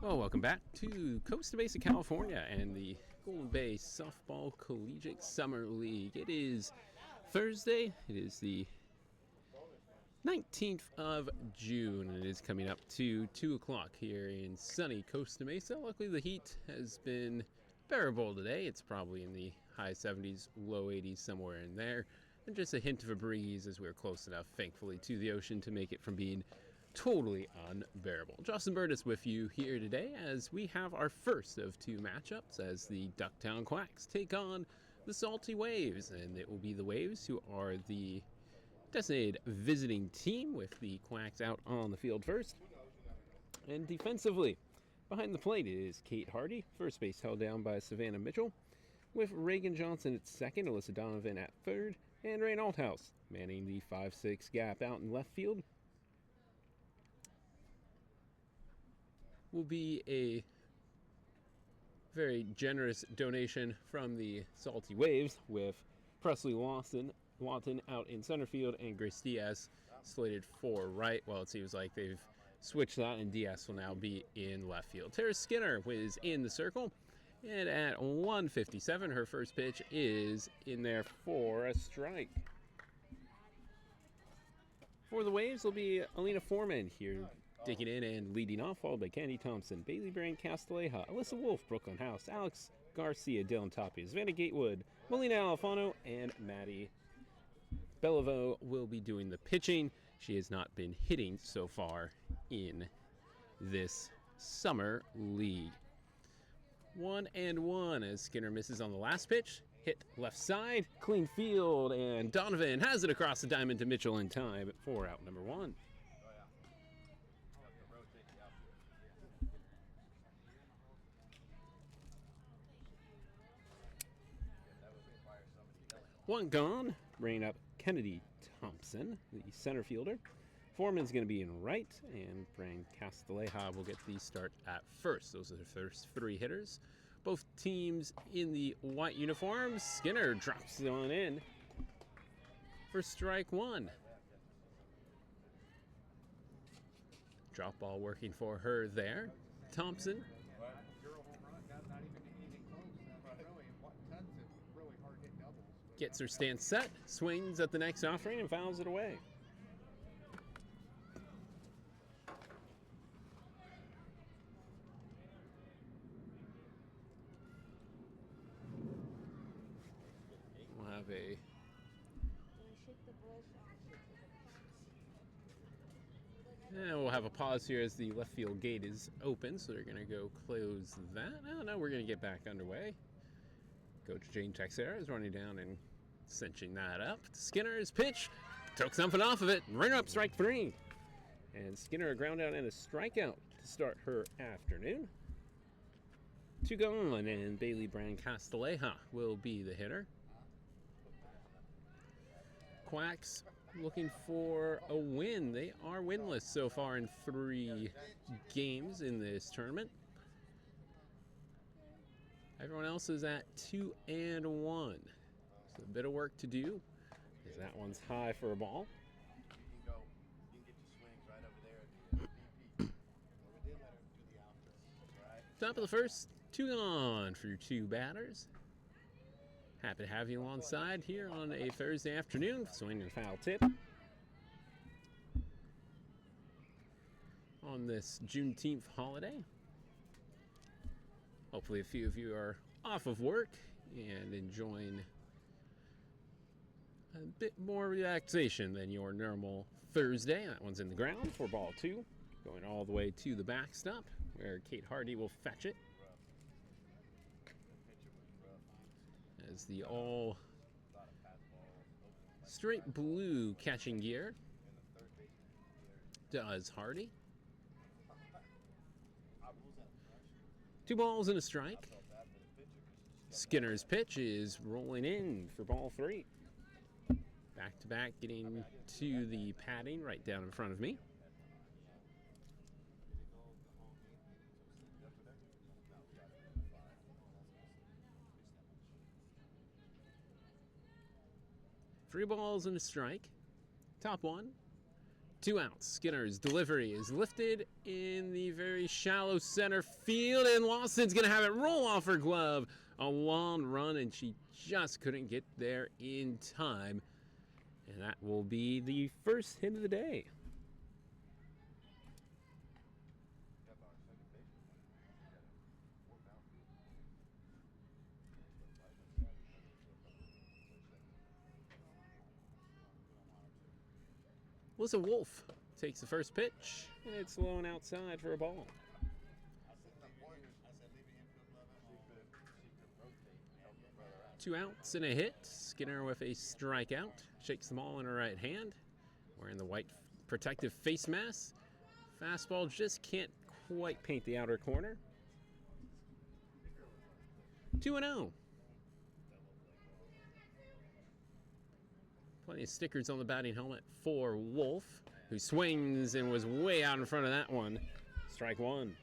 Well, welcome back to Costa Mesa, California, and the Golden Bay Softball Collegiate Summer League. It is Thursday. It is the 19th of June, and it is coming up to 2 o'clock here in sunny Costa Mesa. Luckily, the heat has been bearable today. It's probably in the high 70s, low 80s, somewhere in there. And just a hint of a breeze as we're close enough, thankfully, to the ocean to make it from being totally unbearable. Justin Bird is with you here today as we have our first of two matchups as the Ducktown Quacks take on the Salty Waves, and it will be the Waves who are the designated visiting team with the Quacks out on the field first. And defensively, behind the plate is Kate Hardy, first base held down by Savannah Mitchell, with Reagan Johnson at second, Alyssa Donovan at third, and Rain Althouse manning the 5-6 gap out in left field. Will be a very generous donation from the Salty Waves with Presley Lawton out in center field and Grace Diaz slated for right. Well, it seems like they've switched that and Diaz will now be in left field. Tara Skinner is in the circle, and at 1:57 her first pitch is in there for a strike. For the Waves will be Alina Foreman here digging in and leading off, followed by Candy Thompson, Bailey Brand Castilleja, Alyssa Wolf, Brooklyn House, Alex Garcia, Dylan Tapia, Vanna Gatewood, Melina Alfano, and Maddie Bellavo will be doing the pitching. She has not been hitting so far in this summer league. 1-1 as Skinner misses on the last pitch. Hit left side, clean field, and Donovan has it across the diamond to Mitchell in time for out number one. One gone, bringing up Kennedy Thompson, the center fielder. Foreman's going to be in right, and Brand Castilleja will get the start at first. Those are the first three hitters. Both teams in the white uniforms. Skinner drops it on in for strike one. Drop ball working for her there. Thompson gets her stance set, swings at the next offering, and fouls it away. We'll have a pause here as the left field gate is open, so they're going to go close that. Oh, no, we're going to get back underway. Coach Jane Texera is running down and cinching that up. Skinner's pitch took something off of it. Runner up, strike three. And Skinner a ground out and a strikeout to start her afternoon. Two gone, and Bailey Brand Castilleja will be the hitter. Quacks looking for a win. They are winless so far in 3 games in this tournament. Everyone else is at 2-1. So a bit of work to do, as that one's high for a ball. You can get your swings right over there at the BP. We did let her do the outfield, right? Top of the first, 2 gone for your 2 batters. Happy to have you alongside here on a Thursday afternoon. Swing and foul tip on this Juneteenth holiday. Hopefully a few of you are off of work and enjoying a bit more relaxation than your normal Thursday. That one's in the ground for ball 2, going all the way to the backstop where Kate Hardy will fetch it. As the all straight blue catching gear does Hardy. 2 balls and a strike. Skinner's pitch is rolling in for ball 3. Back to back, getting to the padding right down in front of me. Three balls and a strike. Top one. 2 outs. Skinner's delivery is lifted in the very shallow center field, and Lawson's going to have it roll off her glove. A long run, and she just couldn't get there in time. And that will be the first hit of the day. Alyssa Wolf takes the first pitch, and it's low and outside for a ball. 2 outs and a hit. Skinner with a strikeout. Shakes the ball in her right hand. Wearing the white protective face mask. Fastball just can't quite paint the outer corner. 2-0. Plenty of stickers on the batting helmet for Wolf, who swings and was way out in front of that one. Strike one.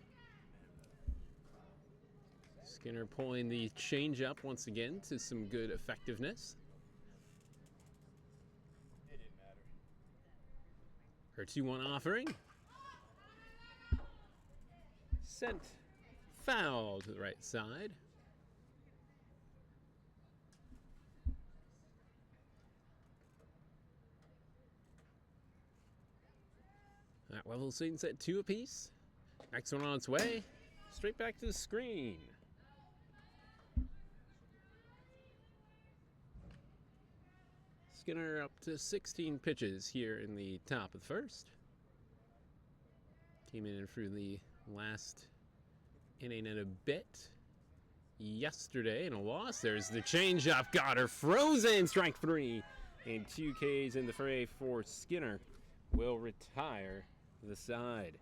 Skinner pulling the changeup once again to some good effectiveness. Her 2-1 offering. Sent foul to the right side. That level things at 2 apiece. Next one on its way. Straight back to the screen. Skinner up to 16 pitches here in the top of the first. Came in through the last inning and a bit yesterday in a loss. There's the changeup. Got her frozen. Strike 3. And 2 Ks in the fray for Skinner. Will retire the side.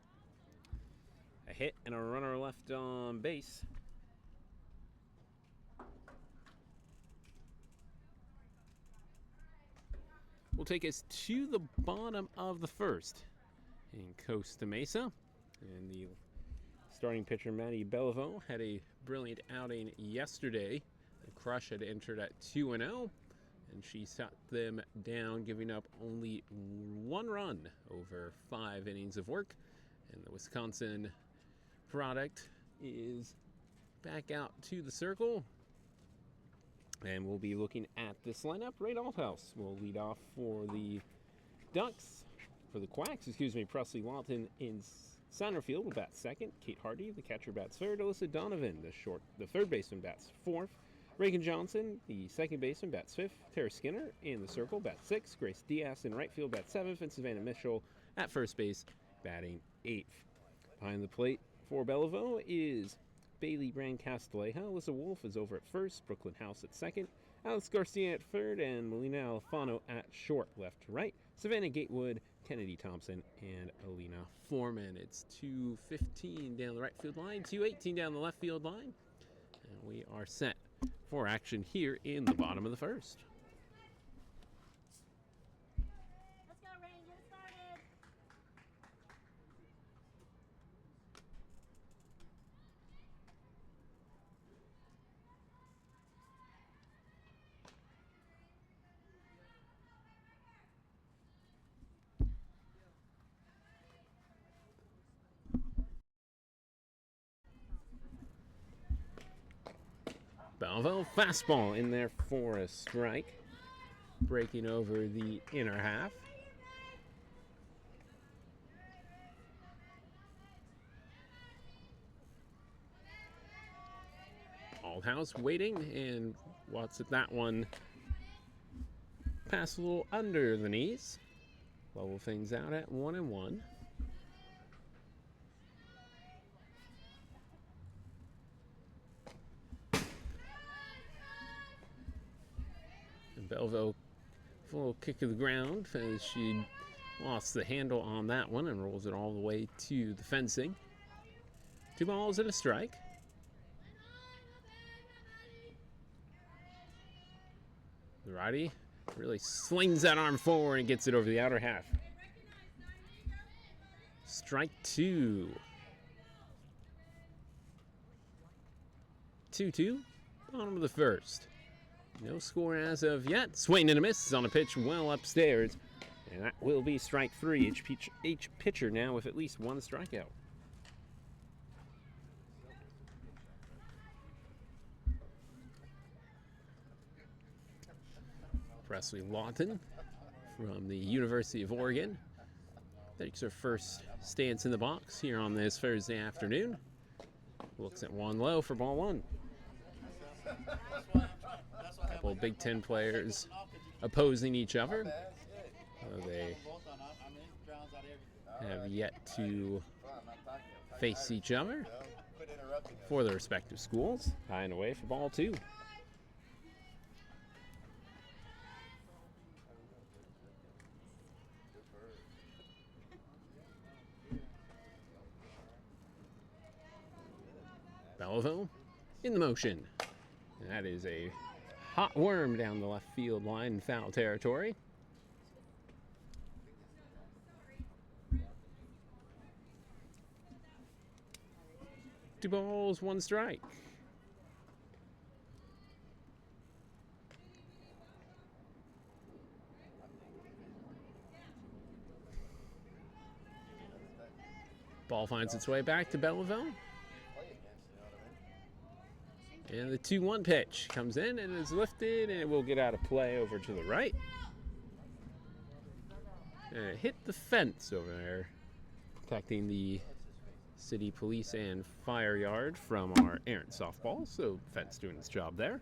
A hit and a runner left on base. Will take us to the bottom of the first in Costa Mesa. And the starting pitcher, Maddie Bellevaux, had a brilliant outing yesterday. The Crush had entered at 2-0, and she shut them down, giving up only 1 run over 5 innings of work. And the Wisconsin product is back out to the circle. And we'll be looking at this lineup. Ray Althouse will lead off for the Ducks. For the Quacks, Presley Lawton in center field will bat second. Kate Hardy, the catcher, bats third. Alyssa Donovan, the third baseman, bats fourth. Reagan Johnson, the second baseman, bats fifth. Tara Skinner in the circle, bats sixth. Grace Diaz in right field, bats seventh. And Savannah Mitchell at first base, batting eighth. Behind the plate for Bellevaux is Bailey Brand Castilleja. Alyssa Wolf is over at first. Brooklyn House at second. Alex Garcia at third. And Melina Alfano at short, left to right. Savannah Gatewood, Kennedy Thompson, and Alina Foreman. It's 2:15 down the right field line, 2:18 down the left field line. And we are set for action here in the bottom of the first. Let's go, Rain. Get it started. Bellevaux, fastball in there for a strike. Breaking over the inner half. Althouse waiting, and what's at that one? Pass a little under the knees. Level things out at 1-1. Bellevaux, full kick of the ground as she lost the handle on that one and rolls it all the way to the fencing. 2 balls and a strike. The righty really slings that arm forward and gets it over the outer half. Strike 2. 2-2, bottom of the first. No score as of yet. Swing and a miss on a pitch well upstairs And that will be strike three. Each pitcher now with at least one strikeout. Presley Lawton from the University of Oregon takes her first stance in the box here on this Thursday afternoon. Looks at one low for ball one. A couple of Big Ten players opposing each other. They have yet to face each other for their respective schools. High and away for ball two. Belleville in the motion. And that is a hot worm down the left field line in foul territory. Two balls, one strike. Ball finds its way back to Belleville. And the 2-1 pitch comes in and is lifted, and it will get out of play over to the right. And it hit the fence over there, protecting the city police and fire yard from our errant softball. So fence doing its job there.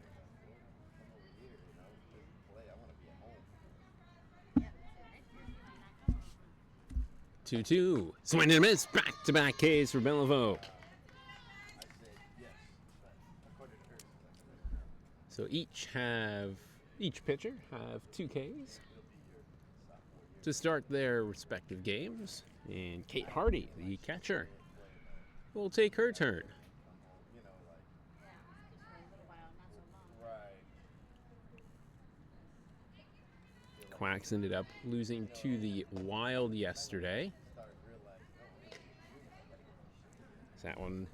2-2. Swing and a miss. Back-to-back Ks for Belleville. So each pitcher have 2 Ks to start their respective games. And Kate Hardy, the catcher, will take her turn. Quacks ended up losing to the Wild yesterday. That one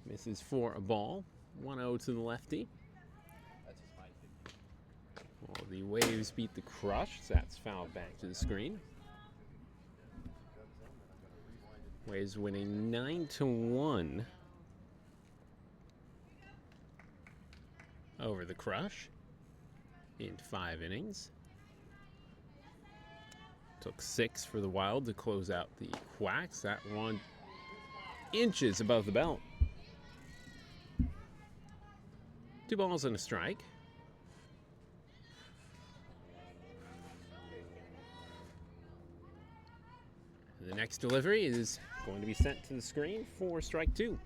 misses for a ball. 1-0 to the lefty. Well, the Waves beat the Crush. So that's fouled back to the screen. Waves winning 9-1 over the Crush in 5 innings. Took 6 for the Wild to close out the Quacks. That one inches above the belt. 2 balls and a strike. The next delivery is going to be sent to the screen for strike 2.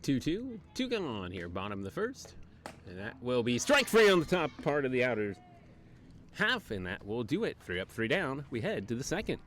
Two gone here, bottom of the first. And that will be strike free on the top part of the outer half, and that will do it. 3 up, 3 down. We head to the second.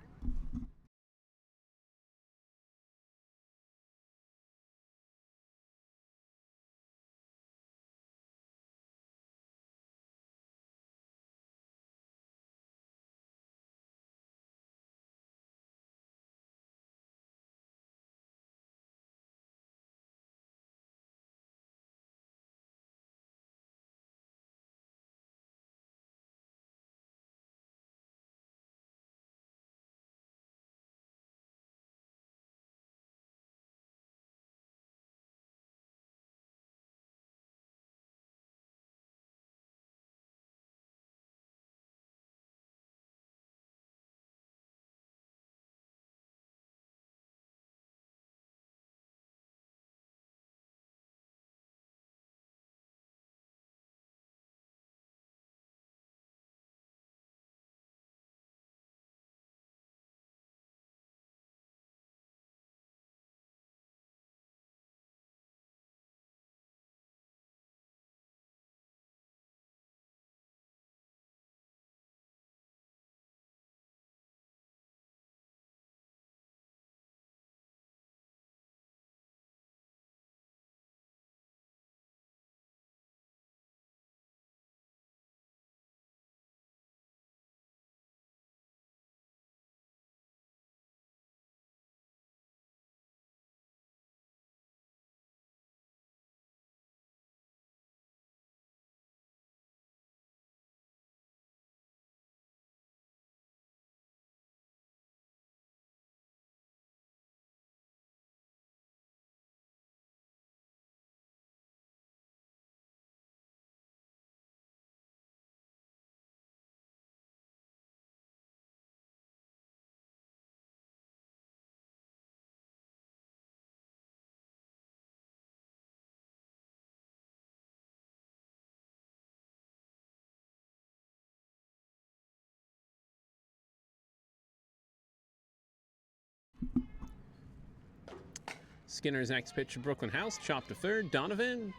Skinner's next pitch to Brooklyn House, chopped to third. Donovan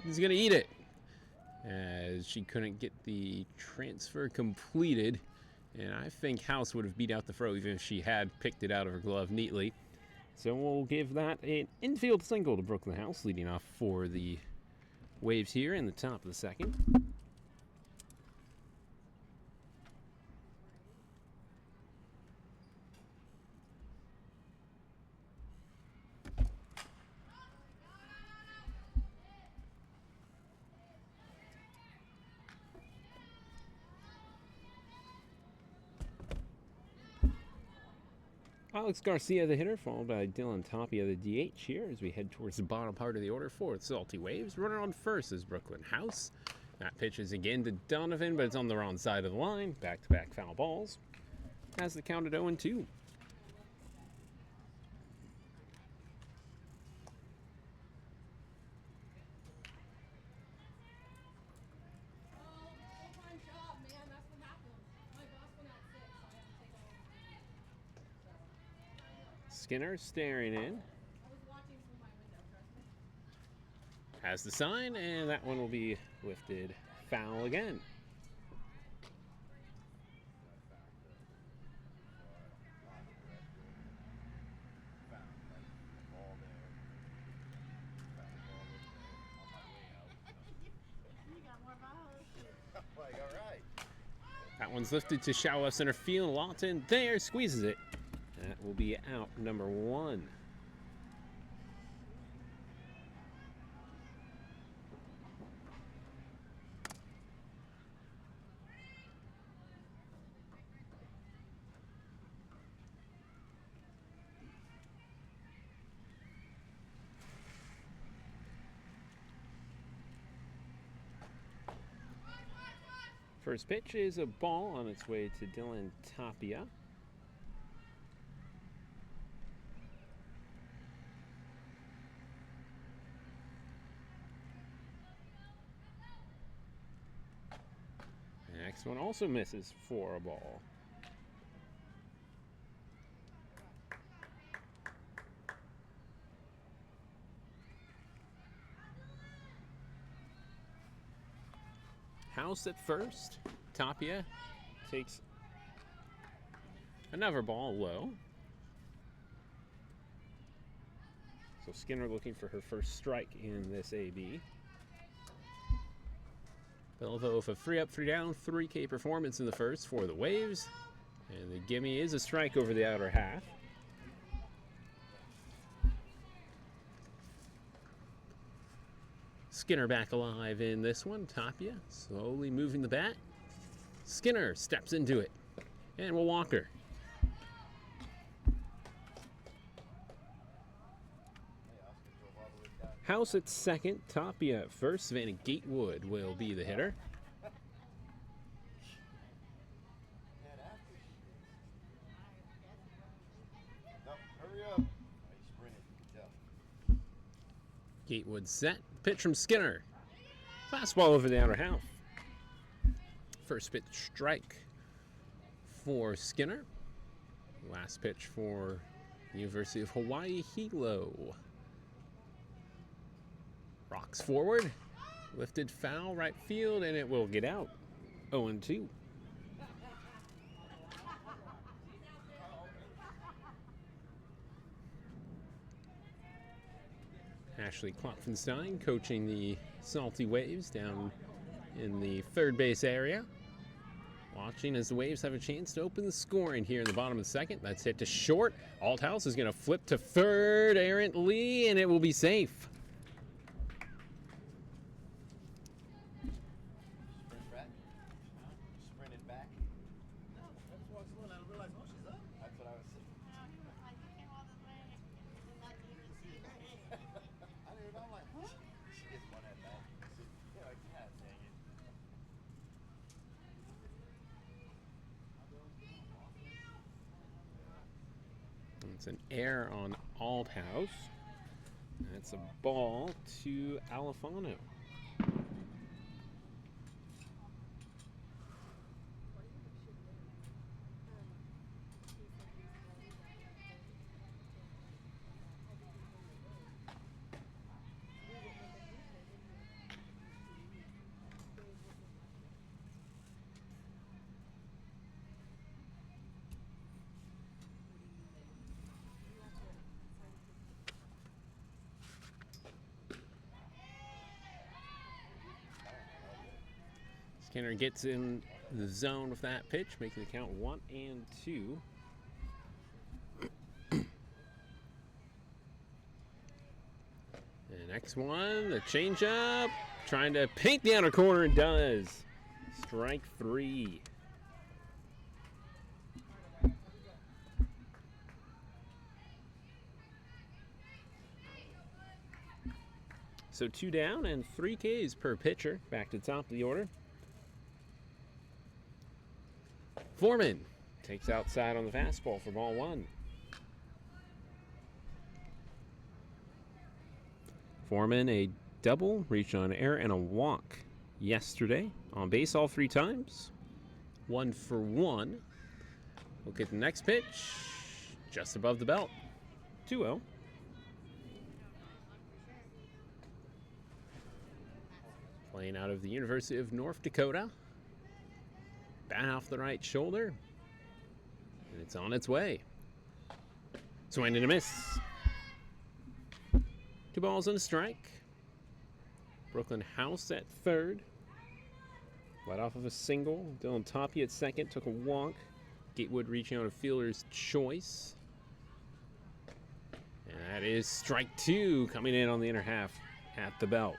is going to eat it, as she couldn't get the transfer completed. And I think House would have beat out the throw even if she had picked it out of her glove neatly. So we'll give that an infield single to Brooklyn House, leading off for the Waves here in the top of the second. Alex Garcia, the hitter, followed by Dylan Tapia, the DH here as we head towards the bottom part of the order for the Salty Waves. Runner on first is Brooklyn House. That pitch is again to Donovan, but it's on the wrong side of the line. Back-to-back foul balls. Has the count at 0-2. Skinner staring in. Has the sign, and that one will be lifted foul again. That one's lifted to shallow left center field. Lawton there squeezes it. That will be out number 1. First pitch is a ball on its way to Dylan Tapia. The next one also misses for a ball. House at first. Tapia takes another ball low. So Skinner looking for her first strike in this AB. Belleville with a 3-up, 3-down, 3K performance in the first for the Waves. And the gimme is a strike over the outer half. Skinner back alive in this one. Tapia slowly moving the bat. Skinner steps into it. And we'll walk her. House at second. Tapia at first. Savannah Gatewood will be the hitter. Gatewood set. Pitch from Skinner. Fastball over the outer half. First pitch strike for Skinner. Last pitch for University of Hawaii Hilo. Rocks forward. Lifted foul right field, and it will get out. 0-2. Ashley Klopfenstein coaching the Salty Waves down in the third base area. Watching as the Waves have a chance to open the scoring here in the bottom of the second. That's hit to short. Althouse is going to flip to third errantly, and it will be safe. Sprinted back. That's what I didn't realize. Oh, she's up. That's what I was saying. I didn't even know. I'm like, huh? She gets one at bat. Yeah, like, God dang it. It's an error on Althouse. That's a ball to Alifano. Skinner gets in the zone with that pitch, making the count 1-2. The next one, the changeup, trying to paint the outer corner, and does. Strike 3. So 2 down and 3 Ks per pitcher. Back to the top of the order. Foreman takes outside on the fastball for ball 1. Foreman, a double, reach on air, and a walk yesterday. On base all 3 times. 1 for 1. We'll get the next pitch. Just above the belt. 2-0. Playing out of the University of North Dakota. Bat off the right shoulder. And it's on its way. Swing and a miss. 2 balls and a strike. Brooklyn House at third. Led off of a single. Dylan Toppy at second. Took a walk. Gatewood reaching on a fielder's choice. And that is strike 2 coming in on the inner half at the belt.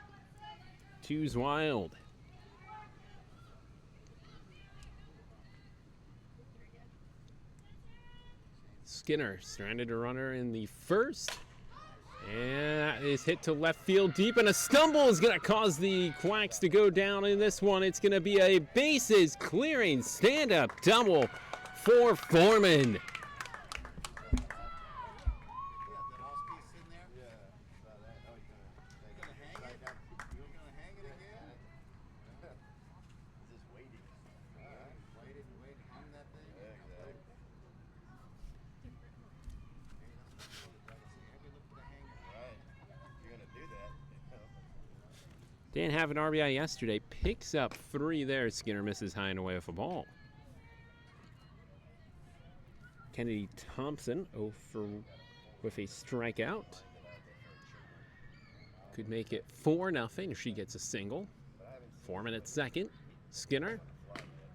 2's wild. Skinner stranded a runner in the first. And that is hit to left field deep, and a stumble is going to cause the Quacks to go down in this one. It's going to be a bases clearing stand-up double for Foreman. Didn't have an RBI yesterday. Picks up 3 there. Skinner misses high and away with a ball. Kennedy Thompson 0 for with a strikeout. Could make it 4-0 if she gets a single. Foreman at second. Skinner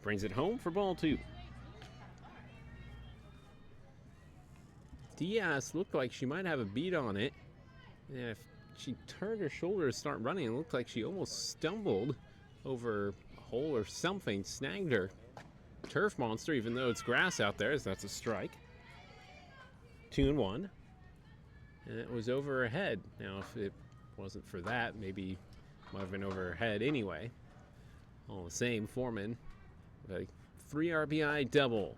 brings it home for ball 2. Diaz looked like she might have a beat on it. And if she turned her shoulder to start running, it looked like she almost stumbled over a hole or something, snagged her turf monster, even though it's grass out there, so that's a strike. 2-1. And it was over her head. Now, if it wasn't for that, maybe it might have been over her head anyway. All the same, Foreman with a 3 RBI double.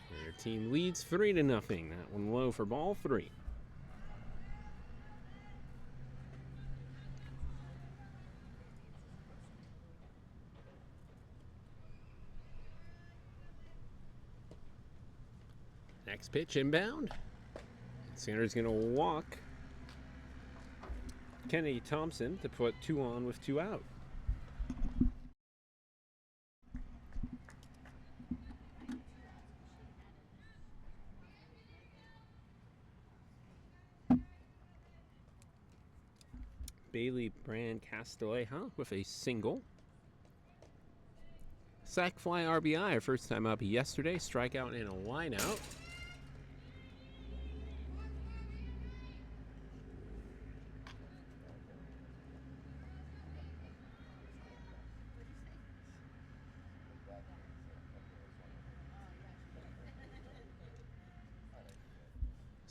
And her team leads 3-0. That one low for ball 3. Next pitch inbound. Skinner's going to walk Kennedy Thompson to put 2 on with 2 out. Bailey Brand Castilleja with a single. Sac fly RBI, her first time up yesterday. Strikeout and a line out.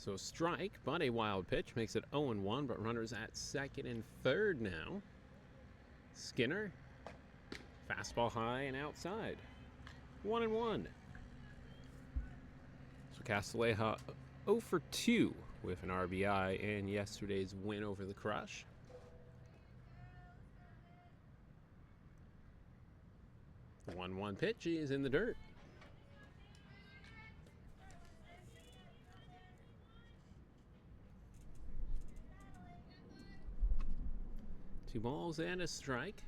So strike, but a wild pitch makes it 0-1, but runners at second and third now. Skinner, fastball high and outside. 1-1. So Castilleja 0 for 2 with an RBI in yesterday's win over the Crush. The 1-1 pitch is in the dirt. Two balls and a strike.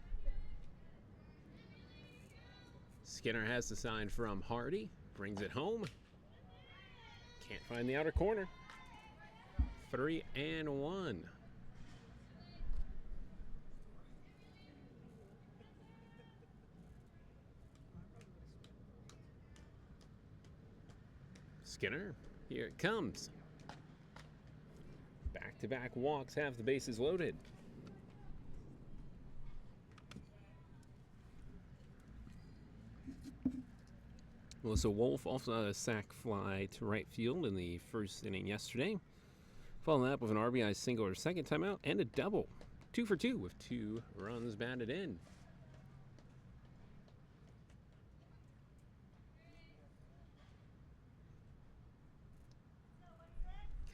Skinner has the sign from Hardy. Brings it home. Can't find the outer corner. 3-1. Skinner, here it comes. Back-to-back walks have the bases loaded. Melissa Wolf also had a sac fly to right field in the first inning yesterday. Following that up with an RBI single or second timeout and a double. 2 for 2 with 2 runs batted in.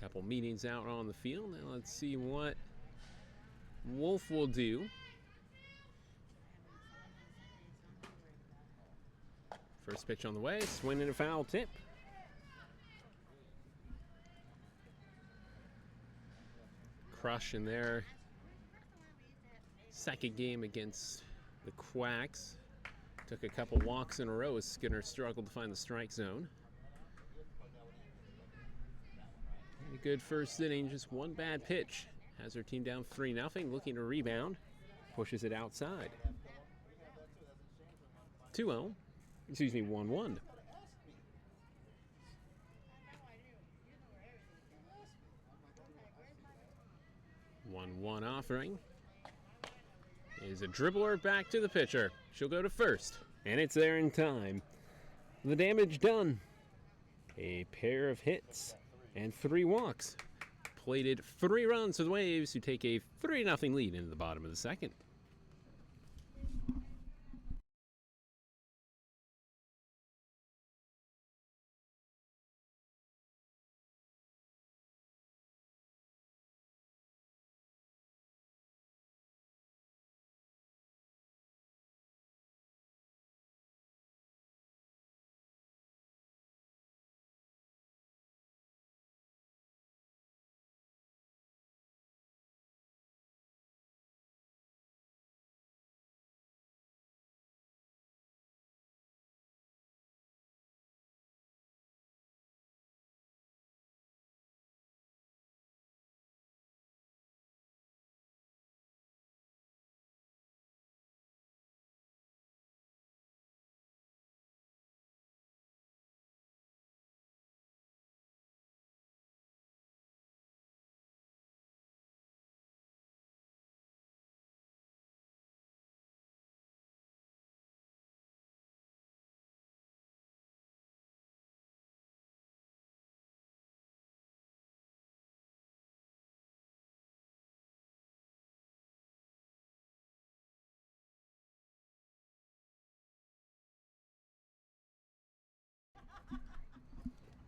Couple meetings out on the field. Now let's see what Wolf will do. First pitch on the way, swing and a foul tip. Crush in their second game against the Quacks. Took a couple walks in a row as Skinner struggled to find the strike zone. A good first inning, just one bad pitch. Has her team down 3-0, looking to rebound. Pushes it outside. 2-0. Excuse me, 1-1. 1-1 offering. Is a dribbler back to the pitcher. She'll go to first, and it's there in time. The damage done. A pair of hits and 3 walks. Plated 3 runs for the Waves, who take a 3-0 lead into the bottom of the second.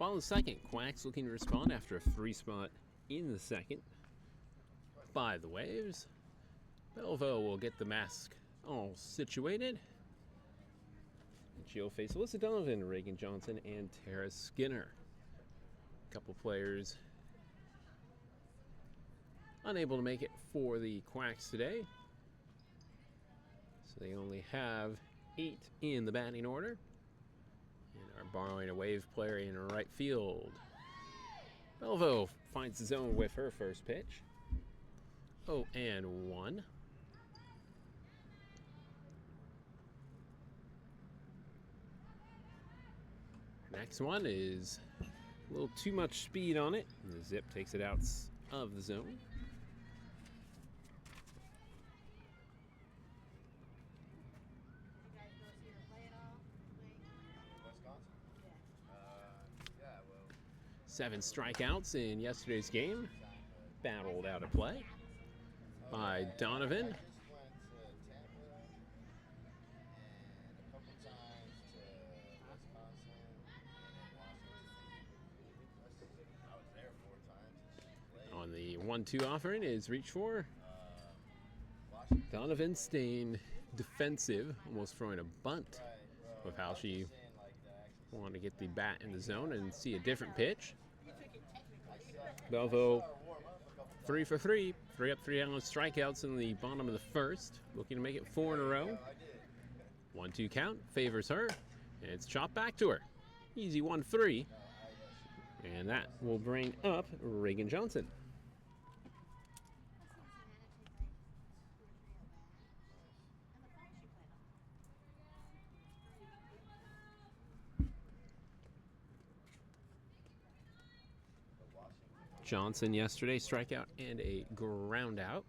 Ball in the second. Quacks looking to respond after a 3-spot in the second by the Waves. Belvo will get the mask all situated. And she'll face Alyssa Donovan, Reagan Johnson, and Tara Skinner. A couple players unable to make it for the Quacks today. So they only have 8 in the batting order. Borrowing a Wave player in right field. Belvo finds the zone with her first pitch. 0-1. Next one is a little too much speed on it. And the zip takes it out of the zone. Seven strikeouts in yesterday's game. Battled out of play by Donovan. On the 1-2 offering is reach for. Donovan staying defensive, almost throwing a bunt with how she wanted to get the bat in the zone and see a different pitch. Belvo 3 for 3, 3 up, 3 down with strikeouts in the bottom of the first, looking to make it 4 in a row. 1-2 count favors her, and it's chopped back to her. Easy 1-3, and that will bring up Reagan Johnson. Johnson yesterday, strikeout and a ground out.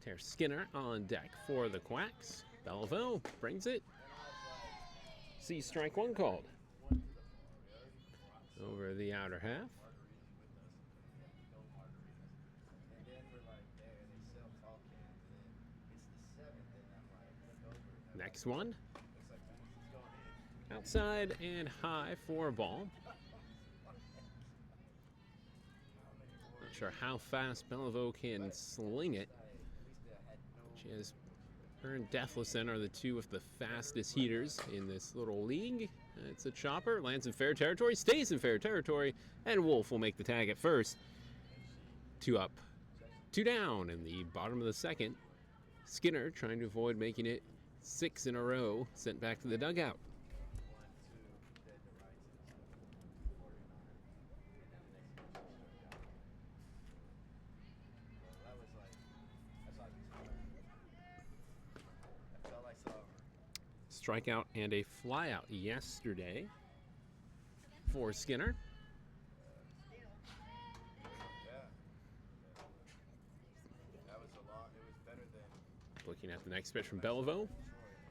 Ter Skinner on deck for the Quacks. Belleville brings it. See strike one called. Over the outer half. Next one. Outside and high for a ball. Not sure how fast Belleville can sling it. She has her and Deathlesson are the two of the fastest heaters in this little league. It's a chopper, lands in fair territory, stays in fair territory, and Wolf will make the tag at first. 2 up, 2 down in the bottom of the second. Skinner trying to avoid making it 6 in a row, sent back to the dugout. Strikeout and a flyout yesterday for Skinner. Looking at the next pitch from Belleville,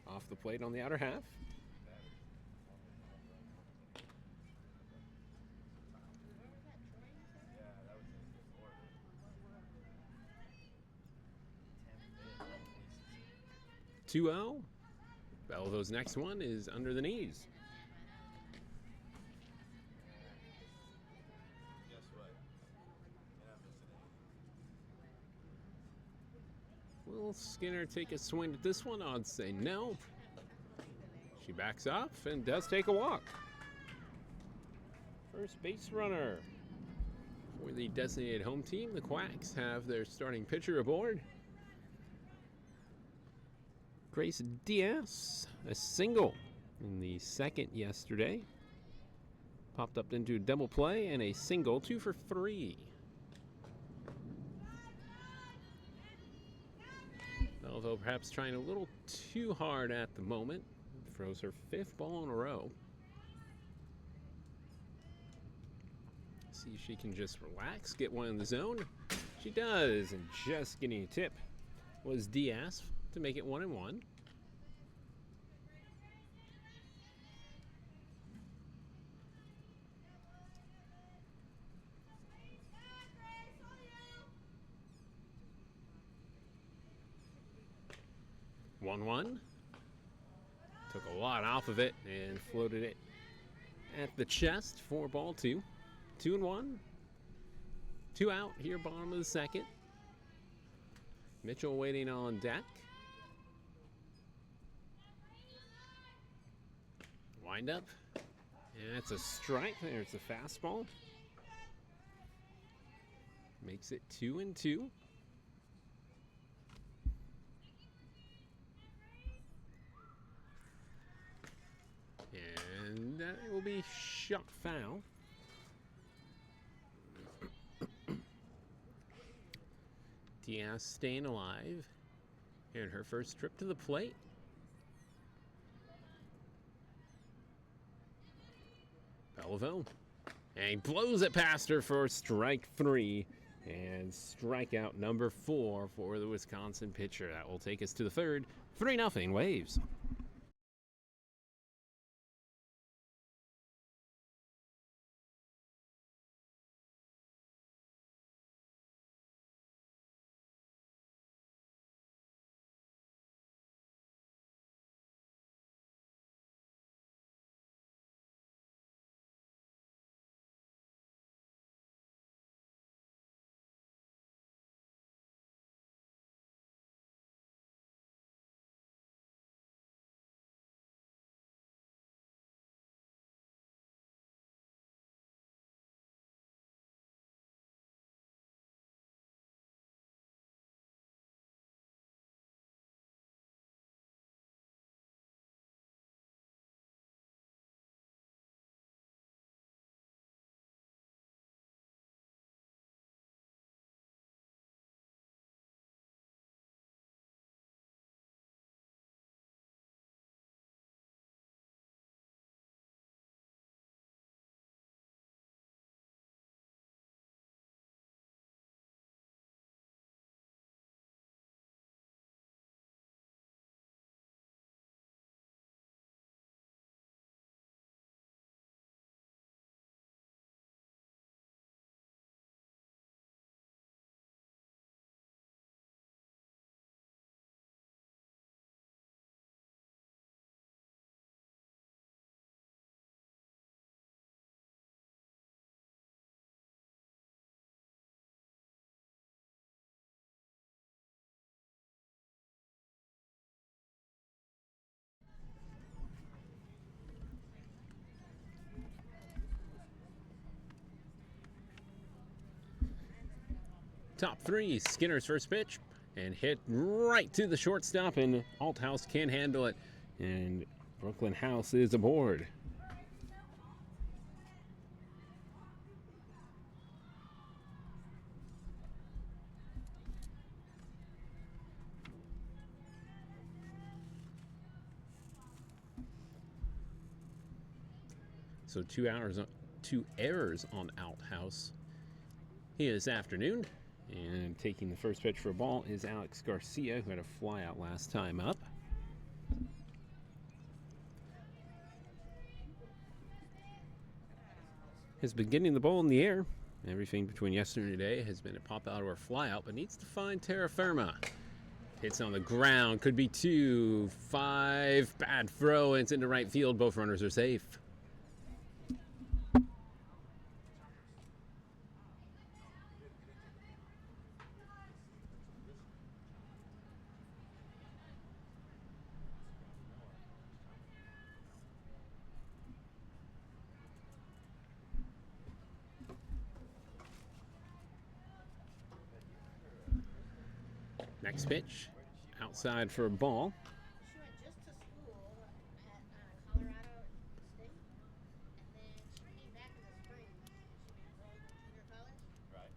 off the plate on the outer half. Two-0. Belleville's next one is under the knees. Will Skinner take a swing at this one? I'd say no. She backs off and does take a walk. First base runner for the designated home team. The Quacks have their starting pitcher aboard. Grace Diaz, a single in the second yesterday. Popped up into a double play and a single, 2 for 3. Belleville perhaps trying a little too hard at the moment. Throws her 5th ball in a row. See if she can just relax, get one in the zone. She does, and just getting a tip was Diaz to make it 1-1. One. Took a lot off of it and floated it at the chest for ball 2. 2-1. 2 out here, bottom of the second. Mitchell waiting on deck. Wind up. And that's a strike. There's the fastball. Makes it 2-2. And that will be shot foul. Diaz staying alive in her first trip to the plate. Belleville. And he blows it past her for strike 3. And strikeout number 4 for the Wisconsin pitcher. That will take us to the third. 3-0 Waves. Top three, Skinner's first pitch, and hit right to the shortstop, and Alt House can't handle it, and Brooklyn House is aboard. So two errors on Alt House here this afternoon. And taking the first pitch for a ball is Alex Garcia, who had a flyout last time up. Has been getting the ball in the air. Everything between yesterday and today has been a pop out or a flyout, but needs to find terra firma. Hits on the ground, could be 2-5. Bad throw, and it's into right field. Both runners are safe. Next pitch, outside for a ball. She went just to school at Colorado State, and then she came back in the spring. She enrolled in junior college. Right.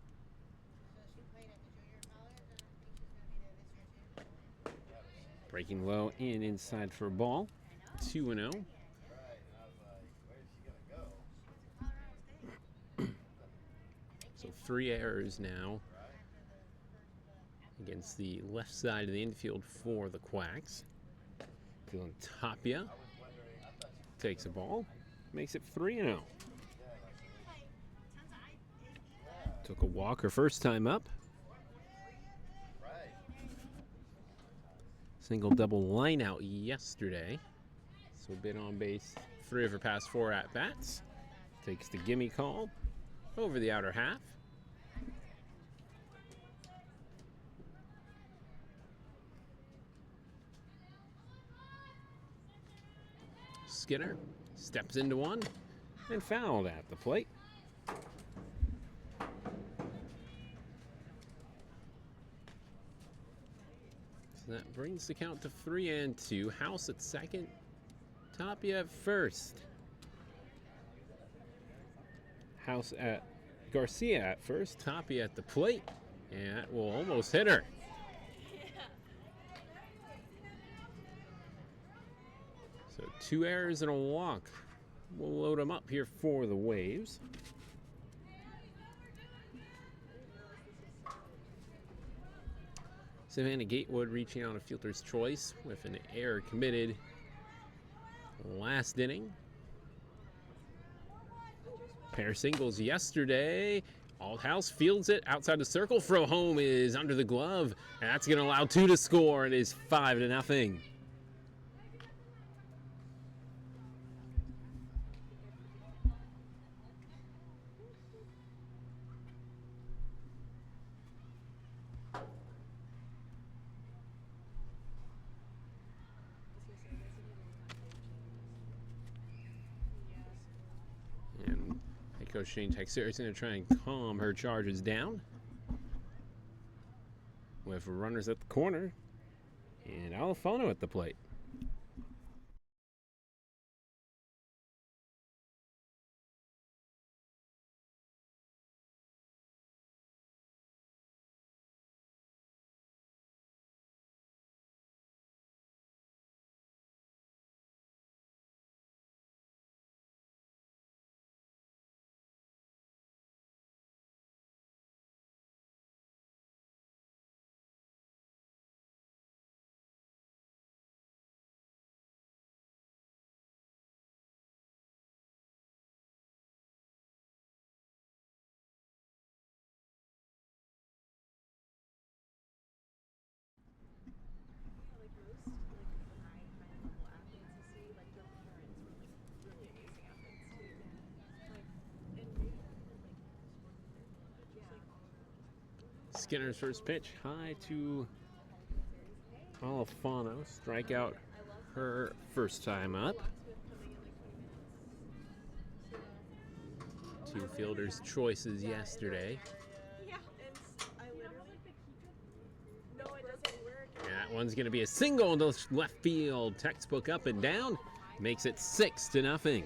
So she played at the junior college, and I think she's going to be there this year too. Breaking low and inside for a ball. 2-0. Right. And I was like, where is she gonna go? She went to Colorado State. So 3 errors now against the left side of the infield for the Quacks. Dylan Tapia takes a ball, makes it 3-0. Took a walk her first time up. Single double line out yesterday. So been on base 3 of her past 4 at bats. Takes the gimme call over the outer half. Skinner steps into one and fouled at the plate. So that brings the count to 3-2. House at second, Tapia at first. House at Garcia at first, Tapia at the plate, and that will almost hit her. So 2 errors and a walk. We'll load them up here for the Waves. Savannah Gatewood reaching on a fielder's choice with an error committed last inning. Pair singles yesterday. Alt House fields it outside the circle. Throw home is under the glove, and that's going to allow 2 to score. It is 5-0. And head coach Shane Texer is going to try and calm her charges down. With runners at the corner and Alfano at the plate. Skinner's first pitch, high to Alfano. Strikeout her first time up. 2 fielders' choices yesterday. Yeah, and I literally that one's going to be a single to left field. Textbook up and down. Makes it 6-0.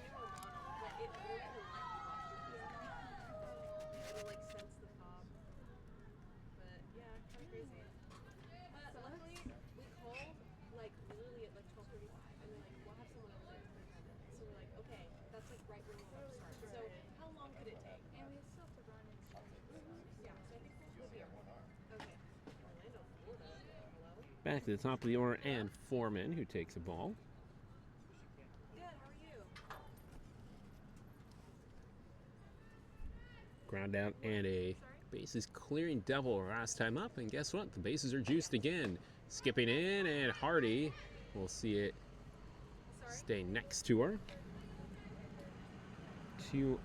Back to the top of the order, and Foreman, who takes a ball. Ground out and a bases clearing double last time up, and guess what? The bases are juiced again. Skipping in, and Hardy will see it stay next to her. 2-0.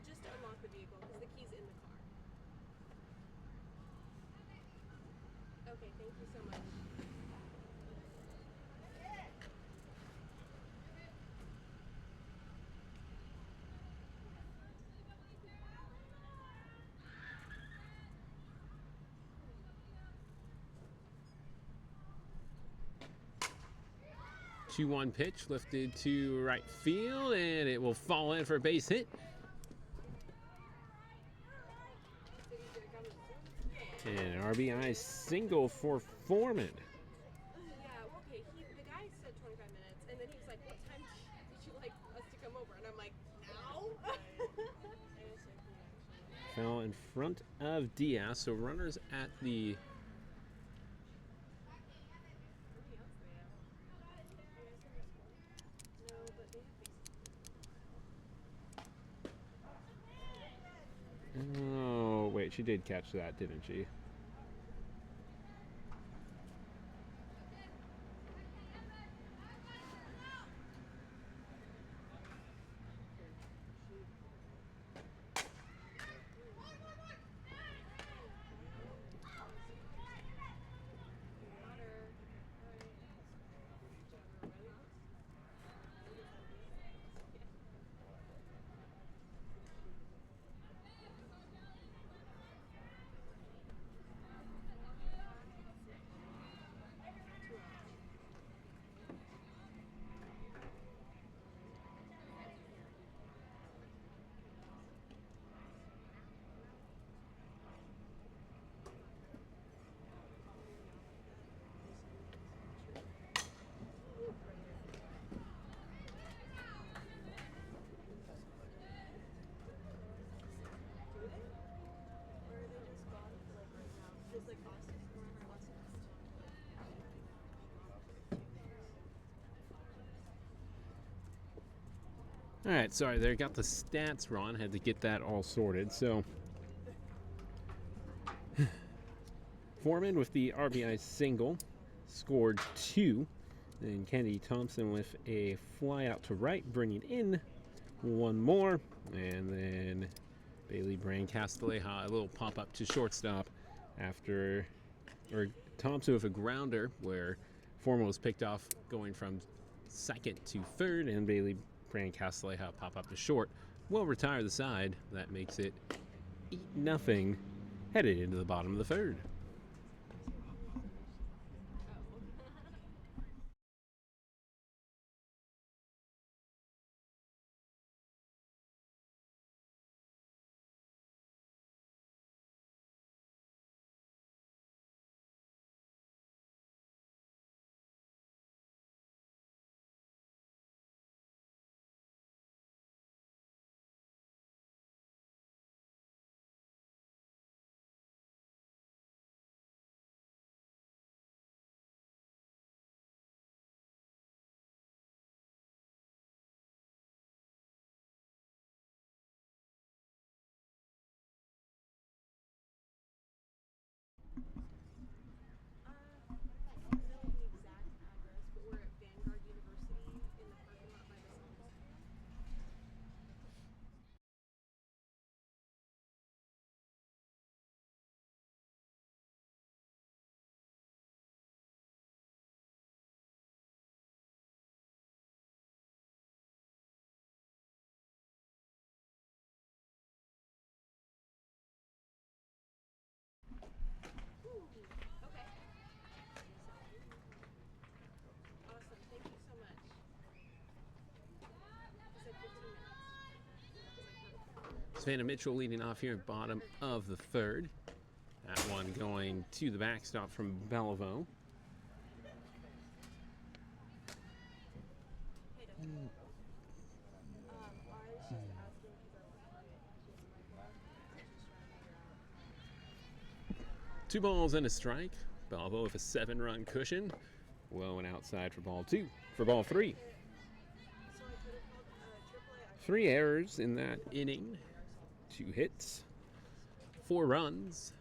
Just to unlock the vehicle, because the key's in the car. Okay, thank you so much. 2-1 pitch lifted to right field, and it will fall in for a base hit. And an RBI single for Foreman. Yeah, okay, the guy said 25 minutes, and then he was like, what time did you like us to come over? And I'm like, now? Fell in front of Diaz, so runners at the... Oh, wait, she did catch that, didn't she? All right, sorry, there, got the stats wrong. Had to get that all sorted. So, Foreman with the RBI single scored 2. Then Kennedy Thompson with a fly out to right, bringing in 1 more. And then Bailey Brancastleja, a little pop up to shortstop after, or Thompson with a grounder where Foreman was picked off going from second to third, and Bailey Brancastleja pop up to short. Will retire the side. That makes it 8-0 headed into the bottom of the third. Savannah Mitchell leading off here at bottom of the third. That one going to the backstop from Bellevaux. Two balls and a strike. Bellevaux with a 7-run cushion. Low and outside for ball 2. For ball 3. 3 errors in that inning. 2 hits. 4 runs.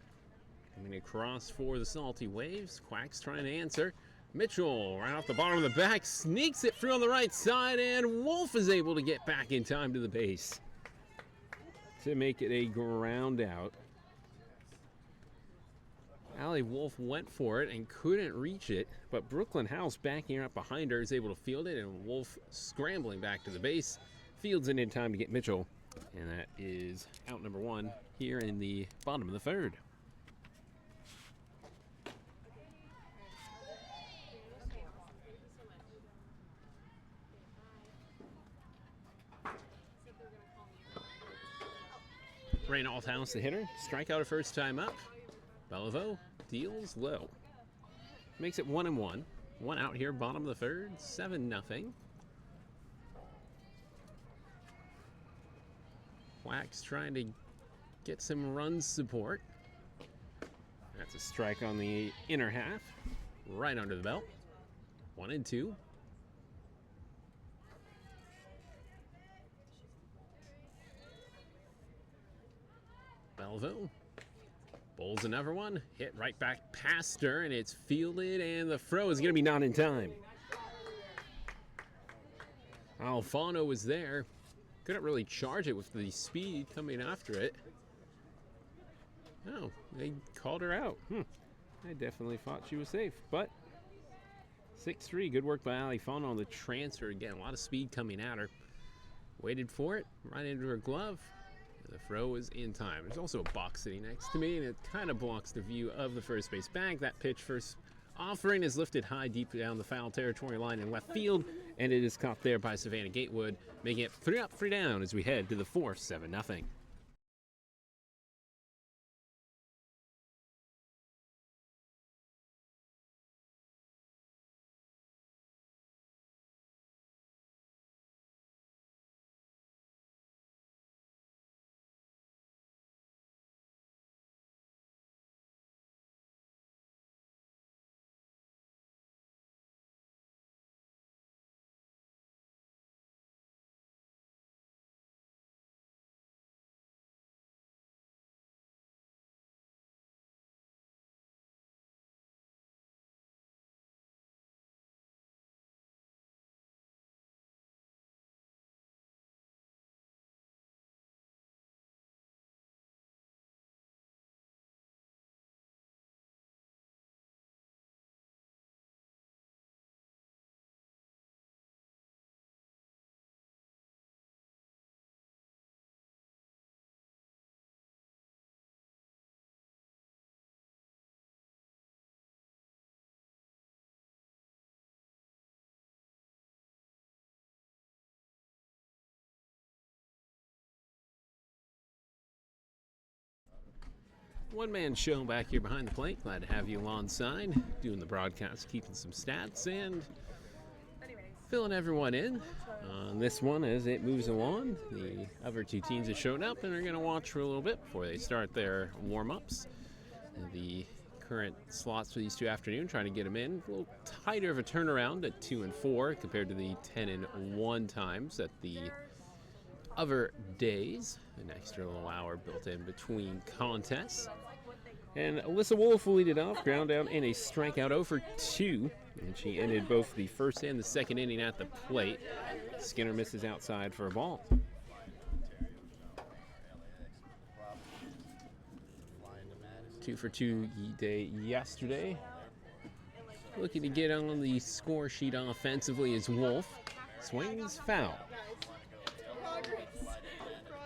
Coming across for the Salty Waves. Quacks trying to answer. Mitchell right off the bottom of the back. Sneaks it through on the right side. And Wolf is able to get back in time to the base to make it a ground out. Allie Wolf went for it and couldn't reach it, but Brooklyn House backing up behind her is able to field it, and Wolf scrambling back to the base fields it in time to get Mitchell, and that is out number 1 here in the bottom of the third. Rain Althouse, the hitter, strikeout a first time up. Bellevaux deals low. Makes it 1-1. 1 out here, bottom of the third, 7-0. Quacks trying to get some run support. That's a strike on the inner half, right under the belt. 1-2. Bellevaux bowls another one, hit right back past her, and it's fielded, and the throw is going to be not in time. Alfano was there. Couldn't really charge it with the speed coming after it. Oh, they called her out. I definitely thought she was safe, but 6-3, good work by Alfano on the transfer. Again, a lot of speed coming at her. Waited for it, right into her glove. The throw was in time. There's also a box sitting next to me, and it kind of blocks the view of the first base bag. That pitch first offering is lifted high deep down the foul territory line in left field, and it is caught there by Savannah Gatewood, making it 3 up, 3 down as we head to the fourth, 7-0. One-man show back here behind the plate. Glad to have you alongside, doing the broadcast, keeping some stats, and filling everyone in on this one as it moves along. The other 2 teams have shown up and are going to watch for a little bit before they start their warm-ups. The current slots for these 2 afternoons, trying to get them in. A little tighter of a turnaround at 2 and 4 compared to the 10 and 1 times at the other days. An extra little hour built in between contests. And Alyssa Wolf will lead it off, ground out in a strikeout 0 for 2. And she ended both the first and the second inning at the plate. Skinner misses outside for a ball. 2 for 2 day yesterday. Looking to get on the score sheet offensively is Wolf. Swings foul.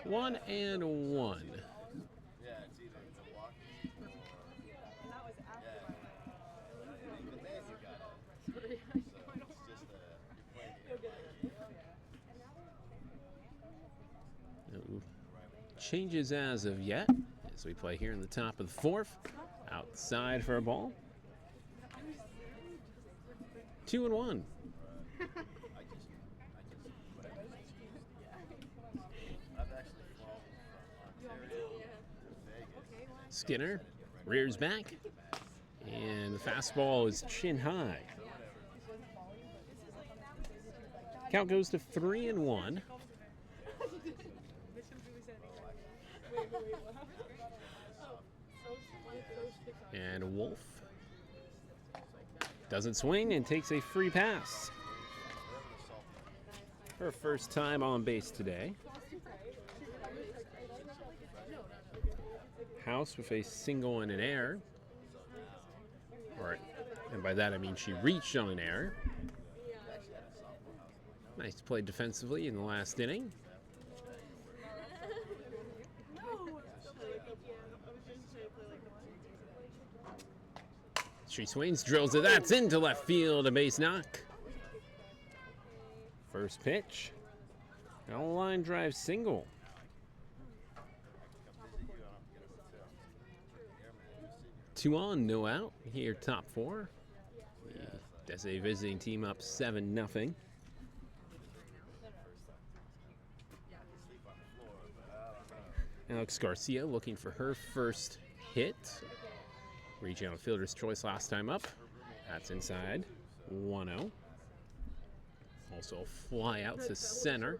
1-1. changes as of yet as we play here in the top of the fourth. Outside for a ball. 2-1. I've actually flown from Ontario to Vegas. Skinner rears back, and the fastball is chin high. Count goes to 3-1. And Wolf doesn't swing and takes a free pass. Her first time on base today. House with a single and an error. And by that I mean she reached on an error. Nice play defensively in the last inning. She swings, drills it. That's into left field. A base knock. First pitch. A line drive single. 2 on, no out. Here, top four. The Desi visiting team up 7-0. Alex Garcia looking for her first hit. Reaching on fielder's choice last time up. That's inside. 1-0. Also a fly out to center.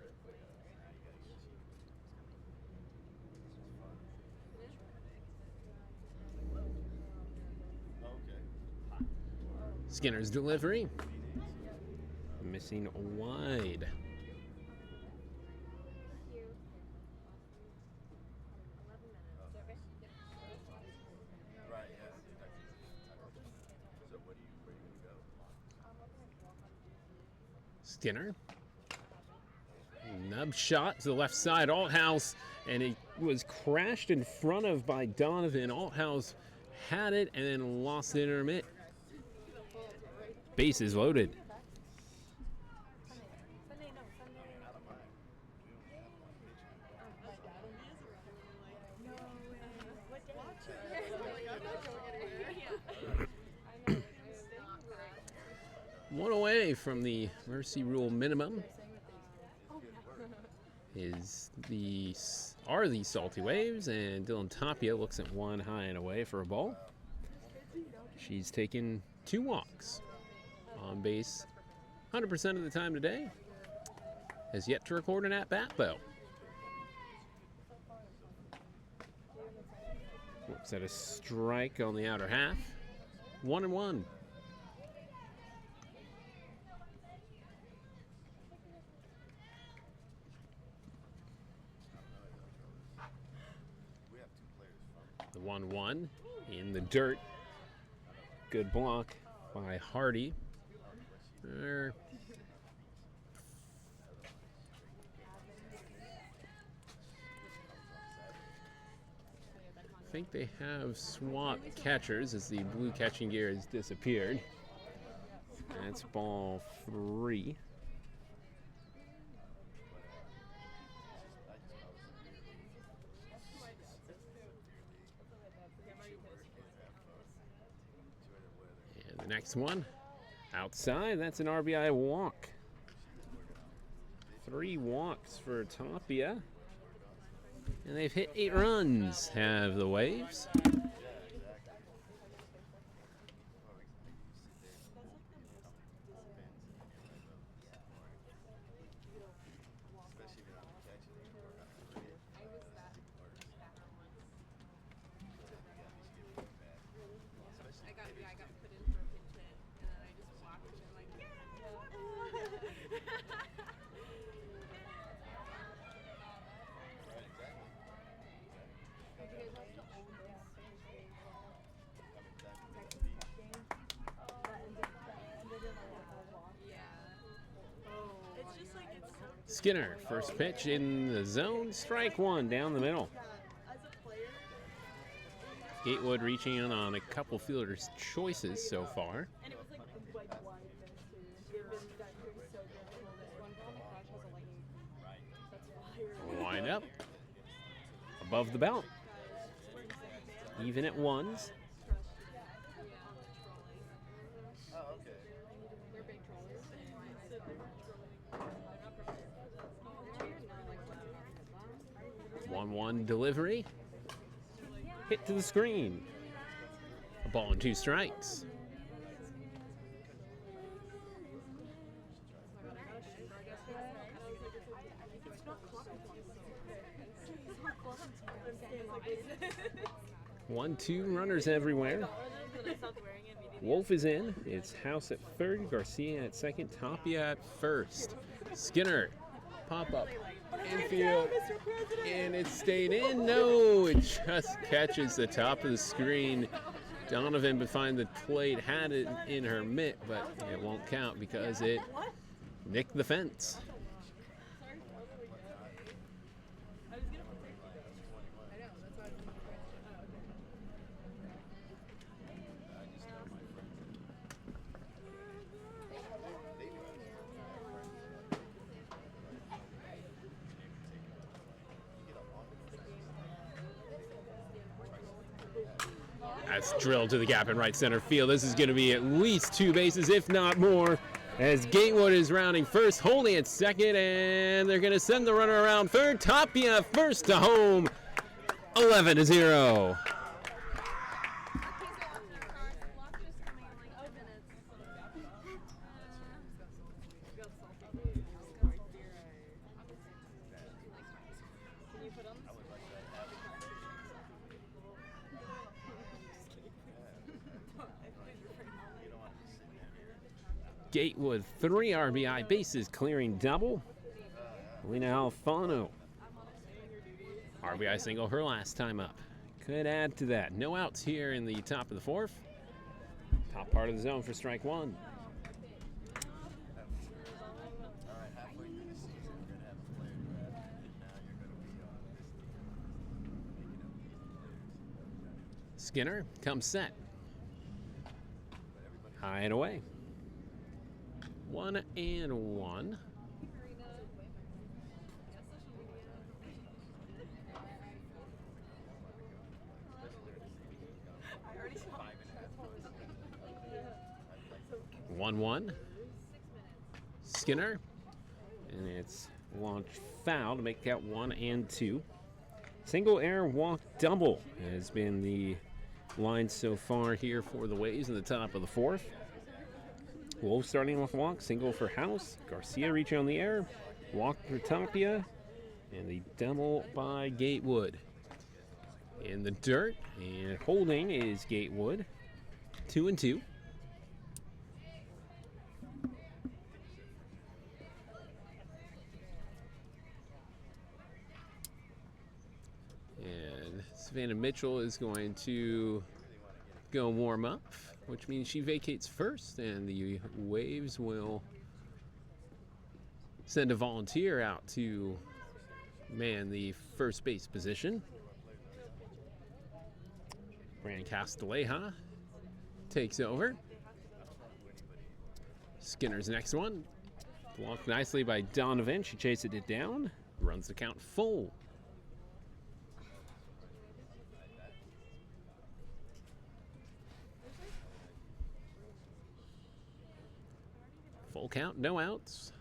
Skinner's delivery. Missing wide. Skinner. Nub shot to the left side. Althouse, and it was crashed in front of by Donovan. Althouse had it and then lost the intermit. Bases loaded. One away from the Mercy Rule minimum are the Salty Waves, and Dylan Tapia looks at one high and away for a ball. She's taken 2 walks. On base 100% of the time today. Has yet to record an at-bat, though. Looks at a strike on the outer half. 1-1. The 1-1 in the dirt. Good block by Hardy. I think they have swapped catchers as the blue catching gear has disappeared. That's ball 3. And the next one. Outside, that's an RBI walk. 3 walks for Tapia. And they've hit 8 runs, have the Waves. Skinner, first pitch in the zone, strike 1 down the middle. Gatewood reaching in on a couple fielders' choices so far. Wind up. above the belt. Even at ones. Oh, okay. They're big trawlers. 1-1 delivery. Hit to the screen. A ball and 2 strikes. One, two runners everywhere. Wolf is in. It's House at third, Garcia at second, Tapia at first. Skinner, pop up, infield, and it stayed in. No, it just catches the top of the screen. Donovan behind the plate had it in her mitt, but it won't count because it nicked the fence. That's drilled to the gap in right center field. This is going to be at least 2 bases, if not more, as Gatewood is rounding first, holding at second, and they're going to send the runner around third. Tapia first to home, 11-0. Gatewood, 3 RBI, bases clearing double. Lena Alfano, RBI single her last time up. Could add to that. No outs here in the top of the 4th. Top part of the zone for strike 1. All right, halfway through the season, we're gonna have a player draft, and now you're gonna be on this team, picking up these players. Skinner comes set. High and away. 1-1. Skinner, and it's launched foul to make out 1 and 2. Single error walk double has been the line so far here for the Waves in the top of the 4th. Wolf starting with walk, single for House. Garcia reaching on the air, walk for Tapia, and the double by Gatewood. In the dirt, and holding is Gatewood, 2-2. And Savannah Mitchell is going to go warm up, which means she vacates first, and the Waves will send a volunteer out to man the first base position. Brandon Castilleja takes over. Skinner's next one. Blocked nicely by Donovan. She chases it down. Runs the count full. Full count, no outs.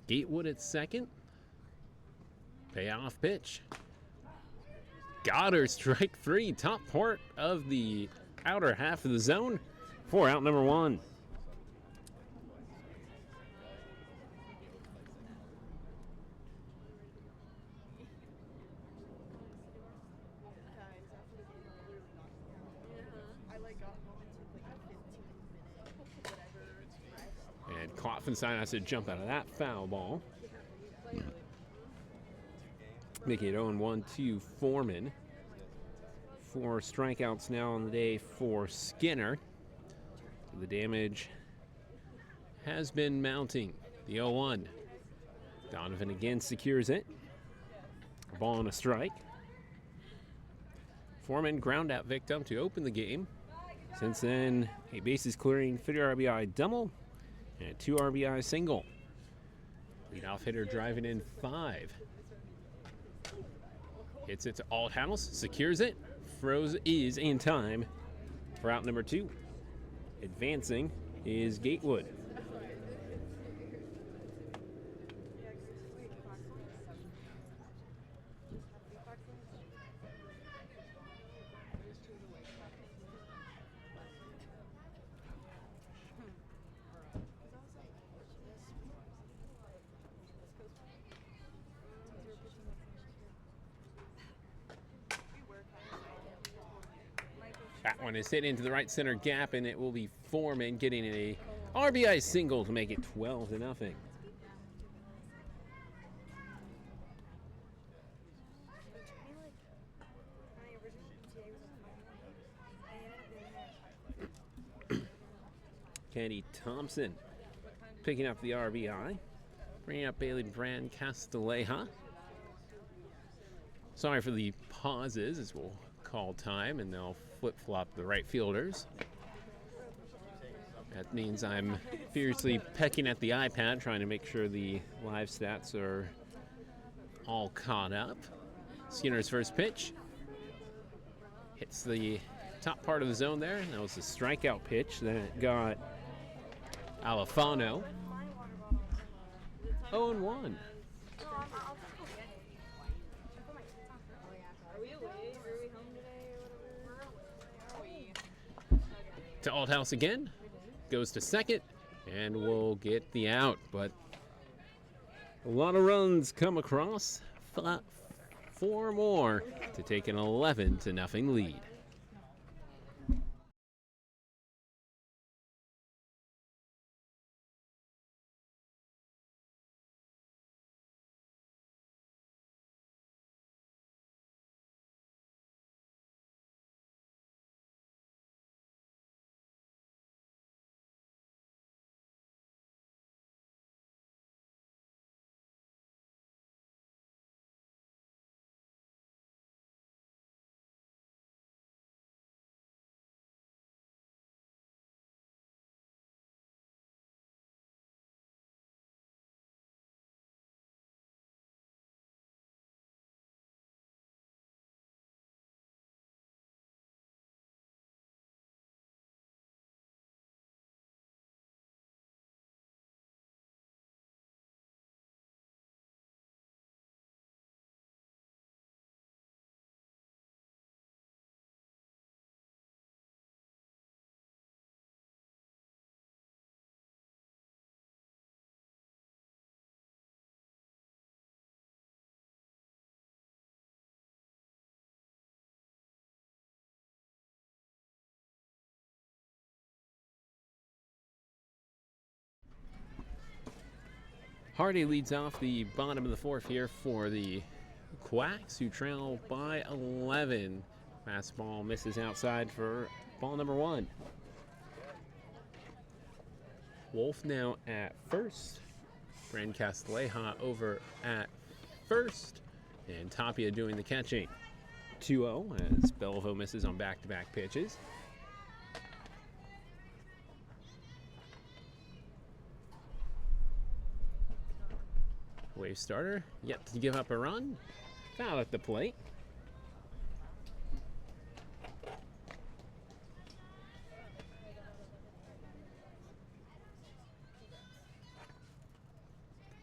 Gatewood at second. Payoff pitch. Got her, strike 3. Top part of the outer half of the zone for out number 1. And Klopfenstein has to jump out of that foul ball. Making it 0-1 to Foreman. 4 strikeouts now on the day for Skinner. The damage has been mounting. The 0-1. Donovan again secures it. A ball and a strike. Foreman ground out victim to open the game. Since then, a bases clearing 50 RBI double and a 2 RBI single. Leadoff hitter driving in 5. Hits it to Althouse, secures it. Froze is in time for out number 2. Advancing is Gatewood. That one is hit into the right center gap, and it will be Foreman getting a RBI single to make it 12-0. Kenny Thompson picking up the RBI, bringing up Bailey Brand Castilleja. Sorry for the pauses, as we'll call time, and they'll flip-flop the right fielders. That means I'm fiercely pecking at the iPad, trying to make sure the live stats are all caught up. Skinner's first pitch hits the top part of the zone there. That was the strikeout pitch that got Alafano. 0-1. To Althouse again, goes to second, and will get the out. But a lot of runs come across. 4 more to take an 11-0 lead. Hardy leads off the bottom of the 4th here for the Quacks, who trail by 11. Fastball misses outside for ball number 1. Wolf now at first. Brand Castilleja over at first. And Tapia doing the catching. 2-0 as Belleville misses on back-to-back pitches. Wave starter, yet to give up a run. Foul at the plate.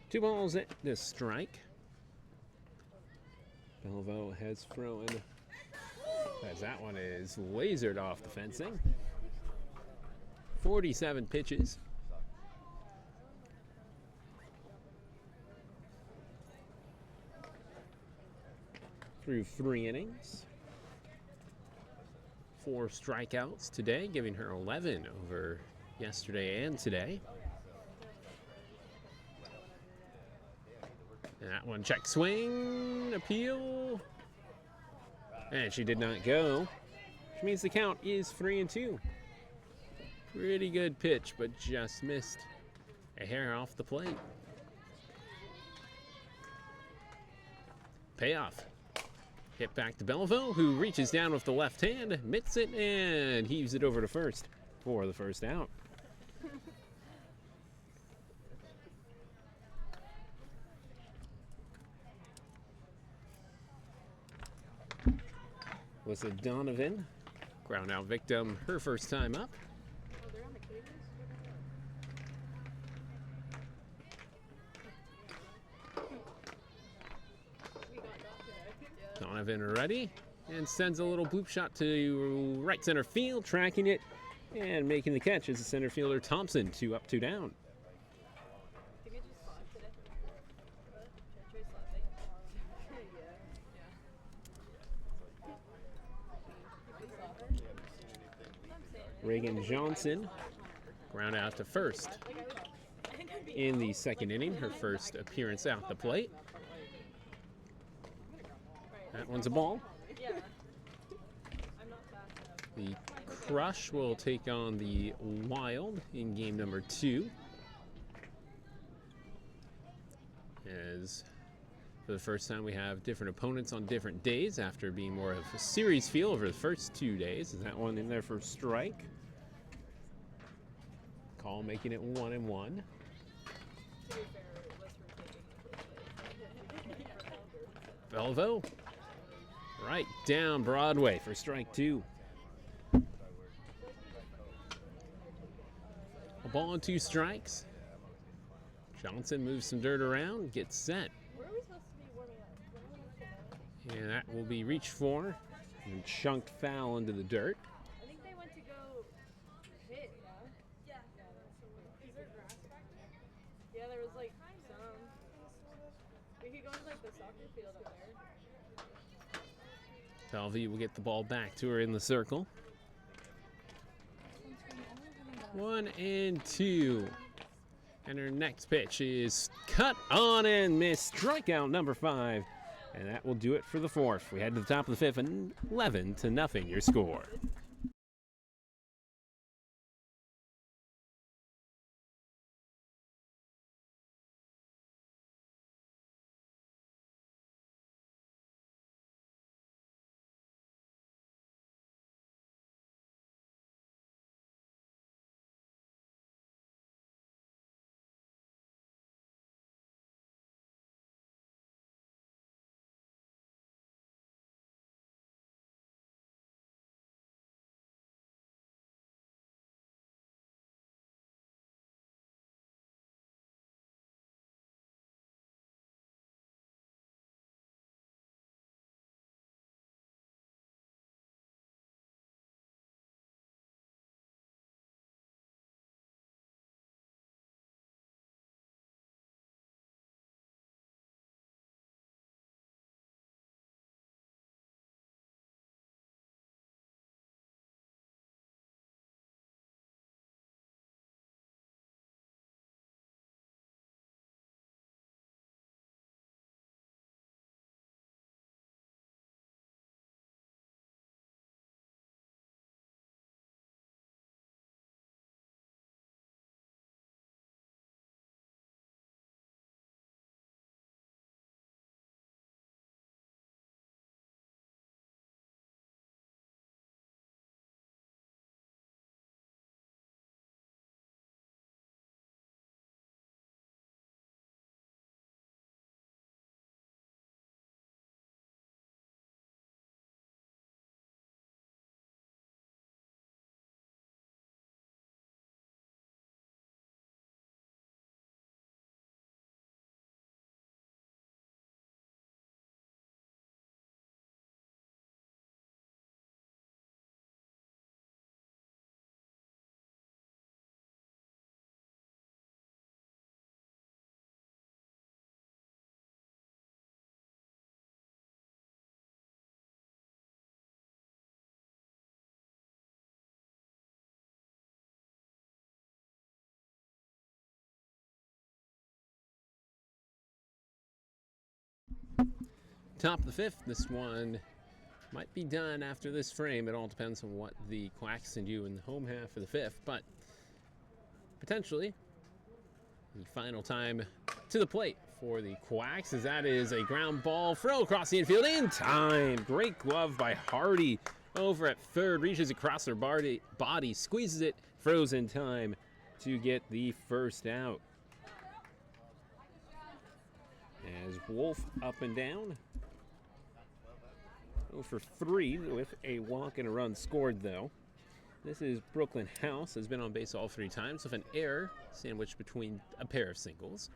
Two balls at the strike. Belleville has thrown, as that one is lasered off the fencing. 47 pitches. Through 3 innings. 4 strikeouts today, giving her 11 over yesterday and today. And that one, check swing, appeal. And she did not go, which means the count is 3-2. Pretty good pitch, but just missed a hair off the plate. Payoff. Hit back to Belleville, who reaches down with the left hand, mitts it, and heaves it over to first for the first out. Alyssa Donovan, ground out victim, her first time up. Oh, they're on the cages? We got that today. Yeah. Donovan ready and sends a little bloop shot to right center field, tracking it and making the catch is the center fielder Thompson. 2 up, 2 down. Did we just slap today? What? Should I try slapping? Yeah. Reagan Johnson, ground out to first in the second inning, her first appearance at the plate. That one's a ball. Yeah. I'm not fast enough. The Crush will take on the Wild in game number 2. As for the first time we have different opponents on different days after being more of a series feel over the first 2 days. Is that one in there for strike? Call making it 1-1. To be fair, it was for taking the first place. Belvo, right down Broadway for strike 2. A ball and 2 strikes. Johnson moves some dirt around, gets set. Where are we supposed to be warming up? And that will be reached for and chunked foul into the dirt. I think they went to go hit, yeah? Yeah. Is there grass back there? Yeah, there was like some. We could go to like the soccer field up there. Bellevue will get the ball back to her in the circle. 1-2. And her next pitch is cut on and missed. Strikeout number 5. And that will do it for the 4th. We head to the top of the 5th and 11-0 your score. Top of the 5th. This one might be done after this frame. It all depends on what the Quacks can do in the home half of the 5th, but potentially the final time to the plate for the Quacks, as that is a ground ball throw across the infield in time. Great glove by Hardy over at third, reaches across her body, squeezes it, throws in time to get the first out. As Wolf up and down. 0 for 3 with a walk and a run scored, though. This is Brooklyn House, has been on base all 3 times with an error sandwiched between a pair of singles.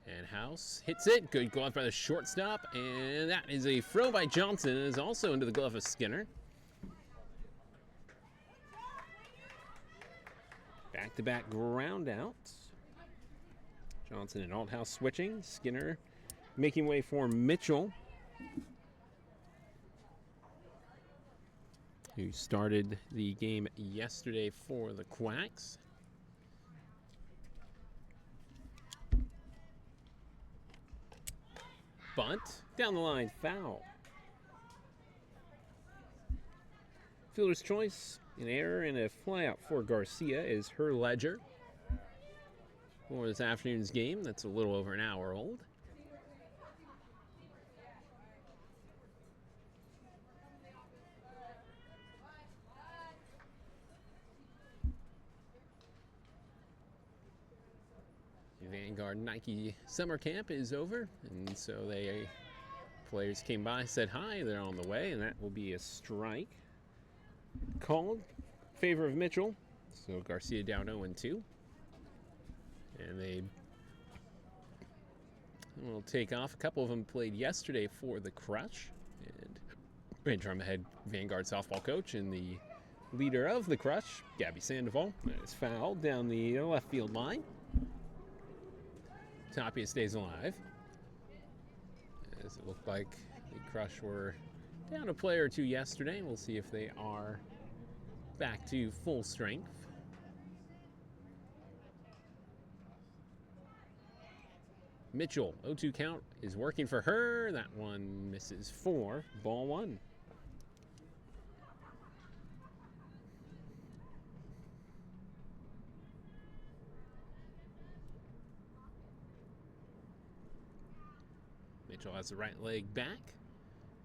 And House hits it. Good glove by the shortstop. And that is a throw by Johnson. It is also into the glove of Skinner. Back-to-back ground outs. Johnson and Althouse switching. Skinner making way for Mitchell, who started the game yesterday for the Quacks. Bunt, down the line, foul. Fielder's choice, an error and a flyout for Garcia is her ledger for this afternoon's game. That's a little over an hour old. Vanguard Nike summer camp is over, and so players came by, said hi, they're on the way, and that will be a strike called in favor of Mitchell. So Garcia down 0-2, and they will take off. A couple of them played yesterday for the Crush, and Ray Drumhead, Vanguard softball coach, and the leader of the Crush, Gabby Sandoval, is fouled down the left field line. Tapia stays alive, as it looked like the Crush were down a player or two yesterday. We'll see if they are back to full strength. Mitchell, 0-2 count is working for her. That one misses 4, ball 1. Mitchell has the right leg back,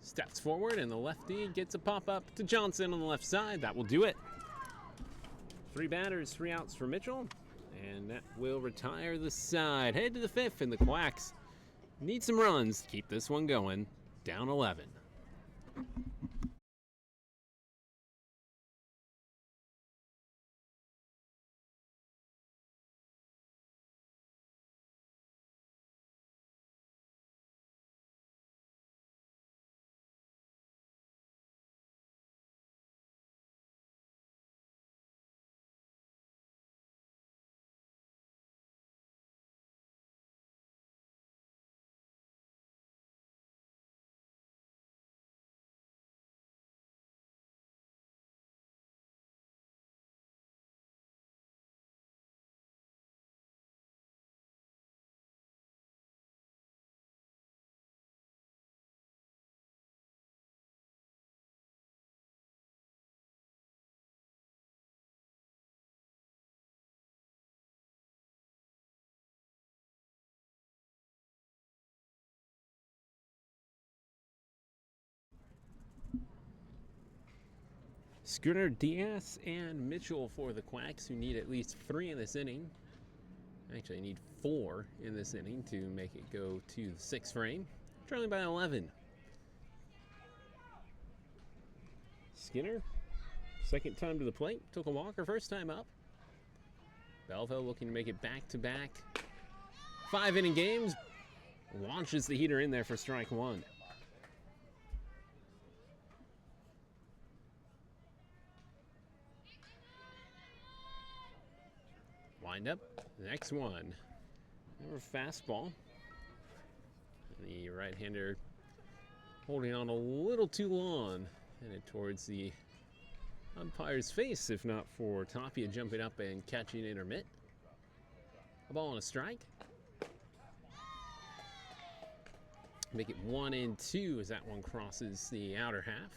steps forward, and the lefty gets a pop-up to Johnson on the left side. That will do it. 3 batters, 3 outs for Mitchell, and that will retire the side. Head to the 5th, and the Quacks need some runs to keep this one going. Down 11. Schooner, Diaz, and Mitchell for the Quacks, who need at least 3 in this inning. Actually, need 4 in this inning to make it go to the 6th frame. Trailing by 11. Skinner, second time to the plate. Took a walker first time up. Belleville looking to make it back-to-back 5-inning games. Launches the heater in there for strike 1. Wind up, next one. Another fastball. The right-hander holding on a little too long, headed towards the umpire's face, if not for Tapia jumping up and catching intermit. A ball and a strike. Make it 1-2 as that one crosses the outer half.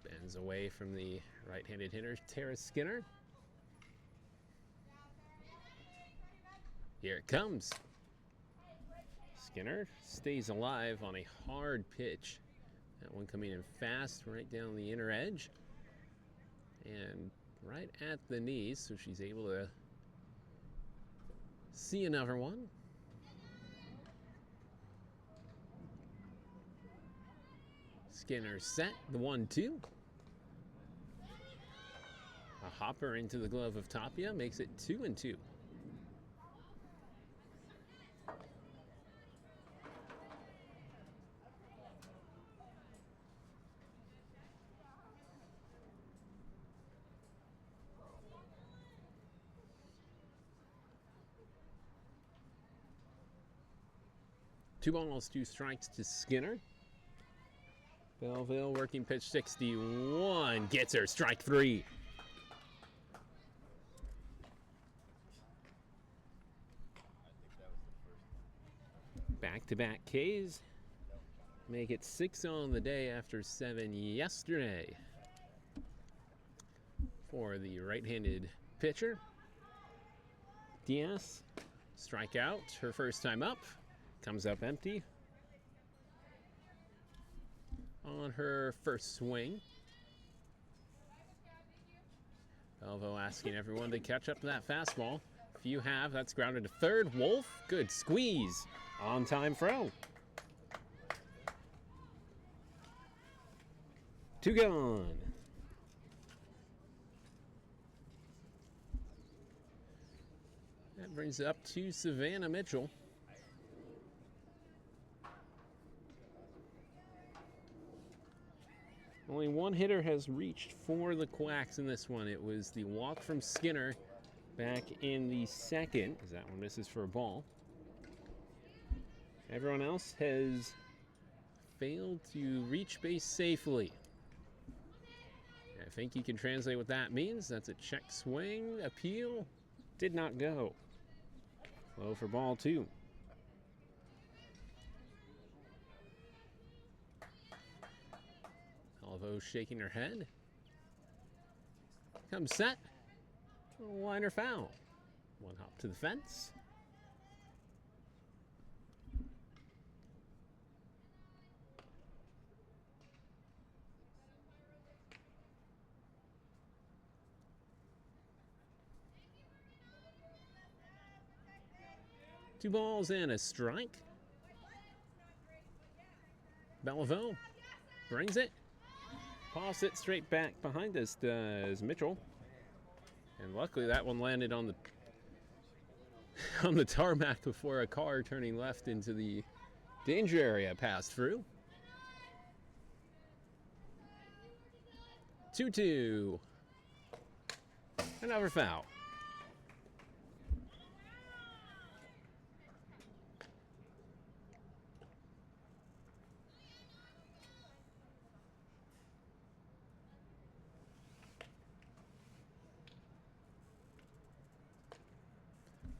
Bends away from the right-handed hitter, Tara Skinner. Here it comes. Skinner stays alive on a hard pitch. That one coming in fast right down the inner edge. And right at the knees, so she's able to see another one. Skinner set, the 1-2. A hopper into the glove of Tapia makes it 2-2. Two balls, two strikes to Skinner. Belleville working pitch 61. Gets her, strike 3. Back-to-back Ks. Make it 6 on the day after 7 yesterday. For the right-handed pitcher. Diaz, strikeout, her first time up. Comes up empty on her first swing. Belvo asking everyone to catch up to that fastball. If you have, that's grounded to third. Wolf, good squeeze. On time throw. 2 gone. That brings it up to Savannah Mitchell. Only one hitter has reached for the Quacks in this one. It was the walk from Skinner back in the second, as that one misses for a ball. Everyone else has failed to reach base safely. I think you can translate what that means. That's a check swing, appeal, did not go. Low for ball 2. Alvo shaking her head. Comes set. Liner foul. One hop to the fence. Two balls and a strike. Belleville brings it. Toss it straight back behind us does Mitchell. And luckily that one landed on the tarmac before a car turning left into the danger area passed through. 2-2. Another foul.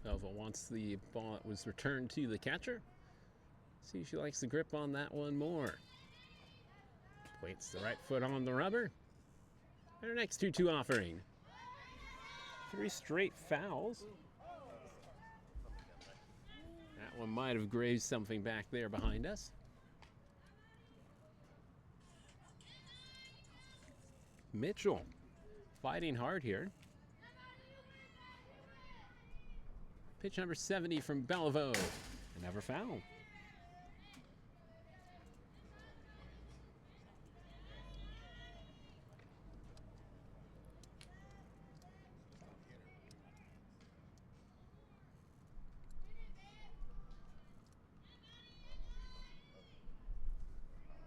Belva wants the ball that was returned to the catcher. See if she likes the grip on that one more. Plates the right foot on the rubber. And our next 2-2 offering. 3 straight fouls. That one might have grazed something back there behind us. Mitchell fighting hard here. Pitch number 70 from Belleville. Another foul.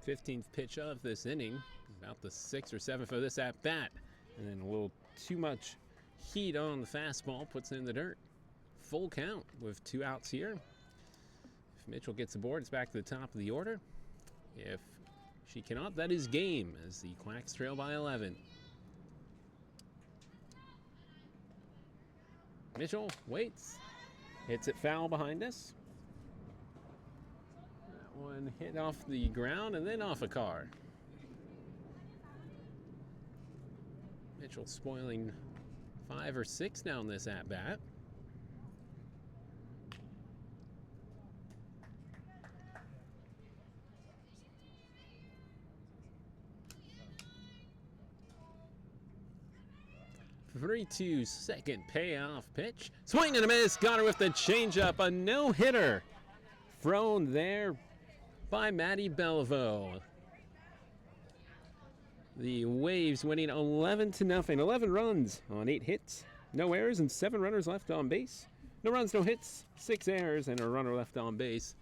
th pitch of this inning. About the 6th or 7th of this at bat. And then a little too much heat on the fastball puts it in the dirt. Full count with 2 outs here. If Mitchell gets aboard, it's back to the top of the order. If she cannot, that is game as the Quacks trail by 11. Mitchell waits, hits it foul behind us. That one hit off the ground and then off a car. Mitchell spoiling 5 or 6 down this at-bat. The 3-2 second payoff pitch. Swing and a miss. Got her with the changeup. A no-hitter thrown there by Maddie Belleville. The Waves winning 11-0. 11 runs on 8 hits. No errors and 7 runners left on base. No runs, no hits, 6 errors, and a runner left on base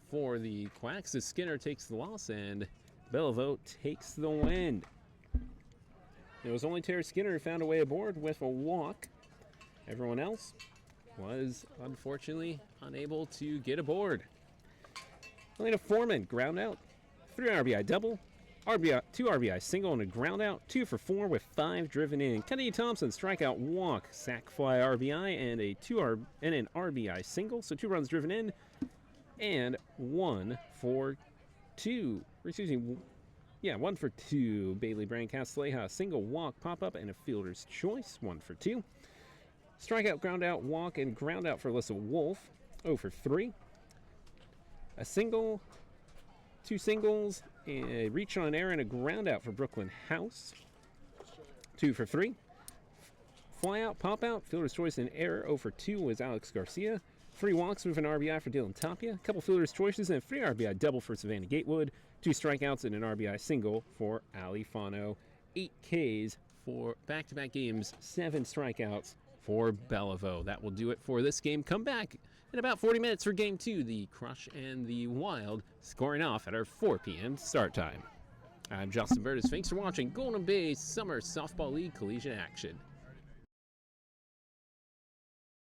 for the Quacks as Skinner takes the loss and Belleville takes the win. It was only Terry Skinner who found a way aboard with a walk. Everyone else was unfortunately unable to get aboard. Elena Foreman, ground out, 3 RBI double, 2 RBI single, and a ground out, 2 for 4 with 5 driven in. Kennedy Thompson, strikeout, walk, sac fly RBI, and an RBI single, so 2 runs driven in, and 1 for 2. Excuse me, 1 for 2. Bailey Brancastleja, single, walk, pop up, and a fielder's choice, 1 for 2. Strikeout, ground out, walk, and ground out for Alyssa Wolf, 0 for 3. A single, 2 singles, a reach on an error, and a ground out for Brooklyn House, 2 for 3. Fly out, pop out, fielder's choice, and error, 0 for 2 was Alex Garcia. 3 walks with an RBI for Dylan Tapia. A couple fielder's choices and a 3 RBI double for Savannah Gatewood. 2 strikeouts and an RBI single for Ali Fano. 8 Ks for back-to-back games, 7 strikeouts for Belleville. That will do it for this game. Come back in about 40 minutes for Game 2, the Crush and the Wild scoring off at our 4 p.m. start time. I'm Justin Burtis. Thanks for watching Golden Bay Summer Softball League Collegiate Action.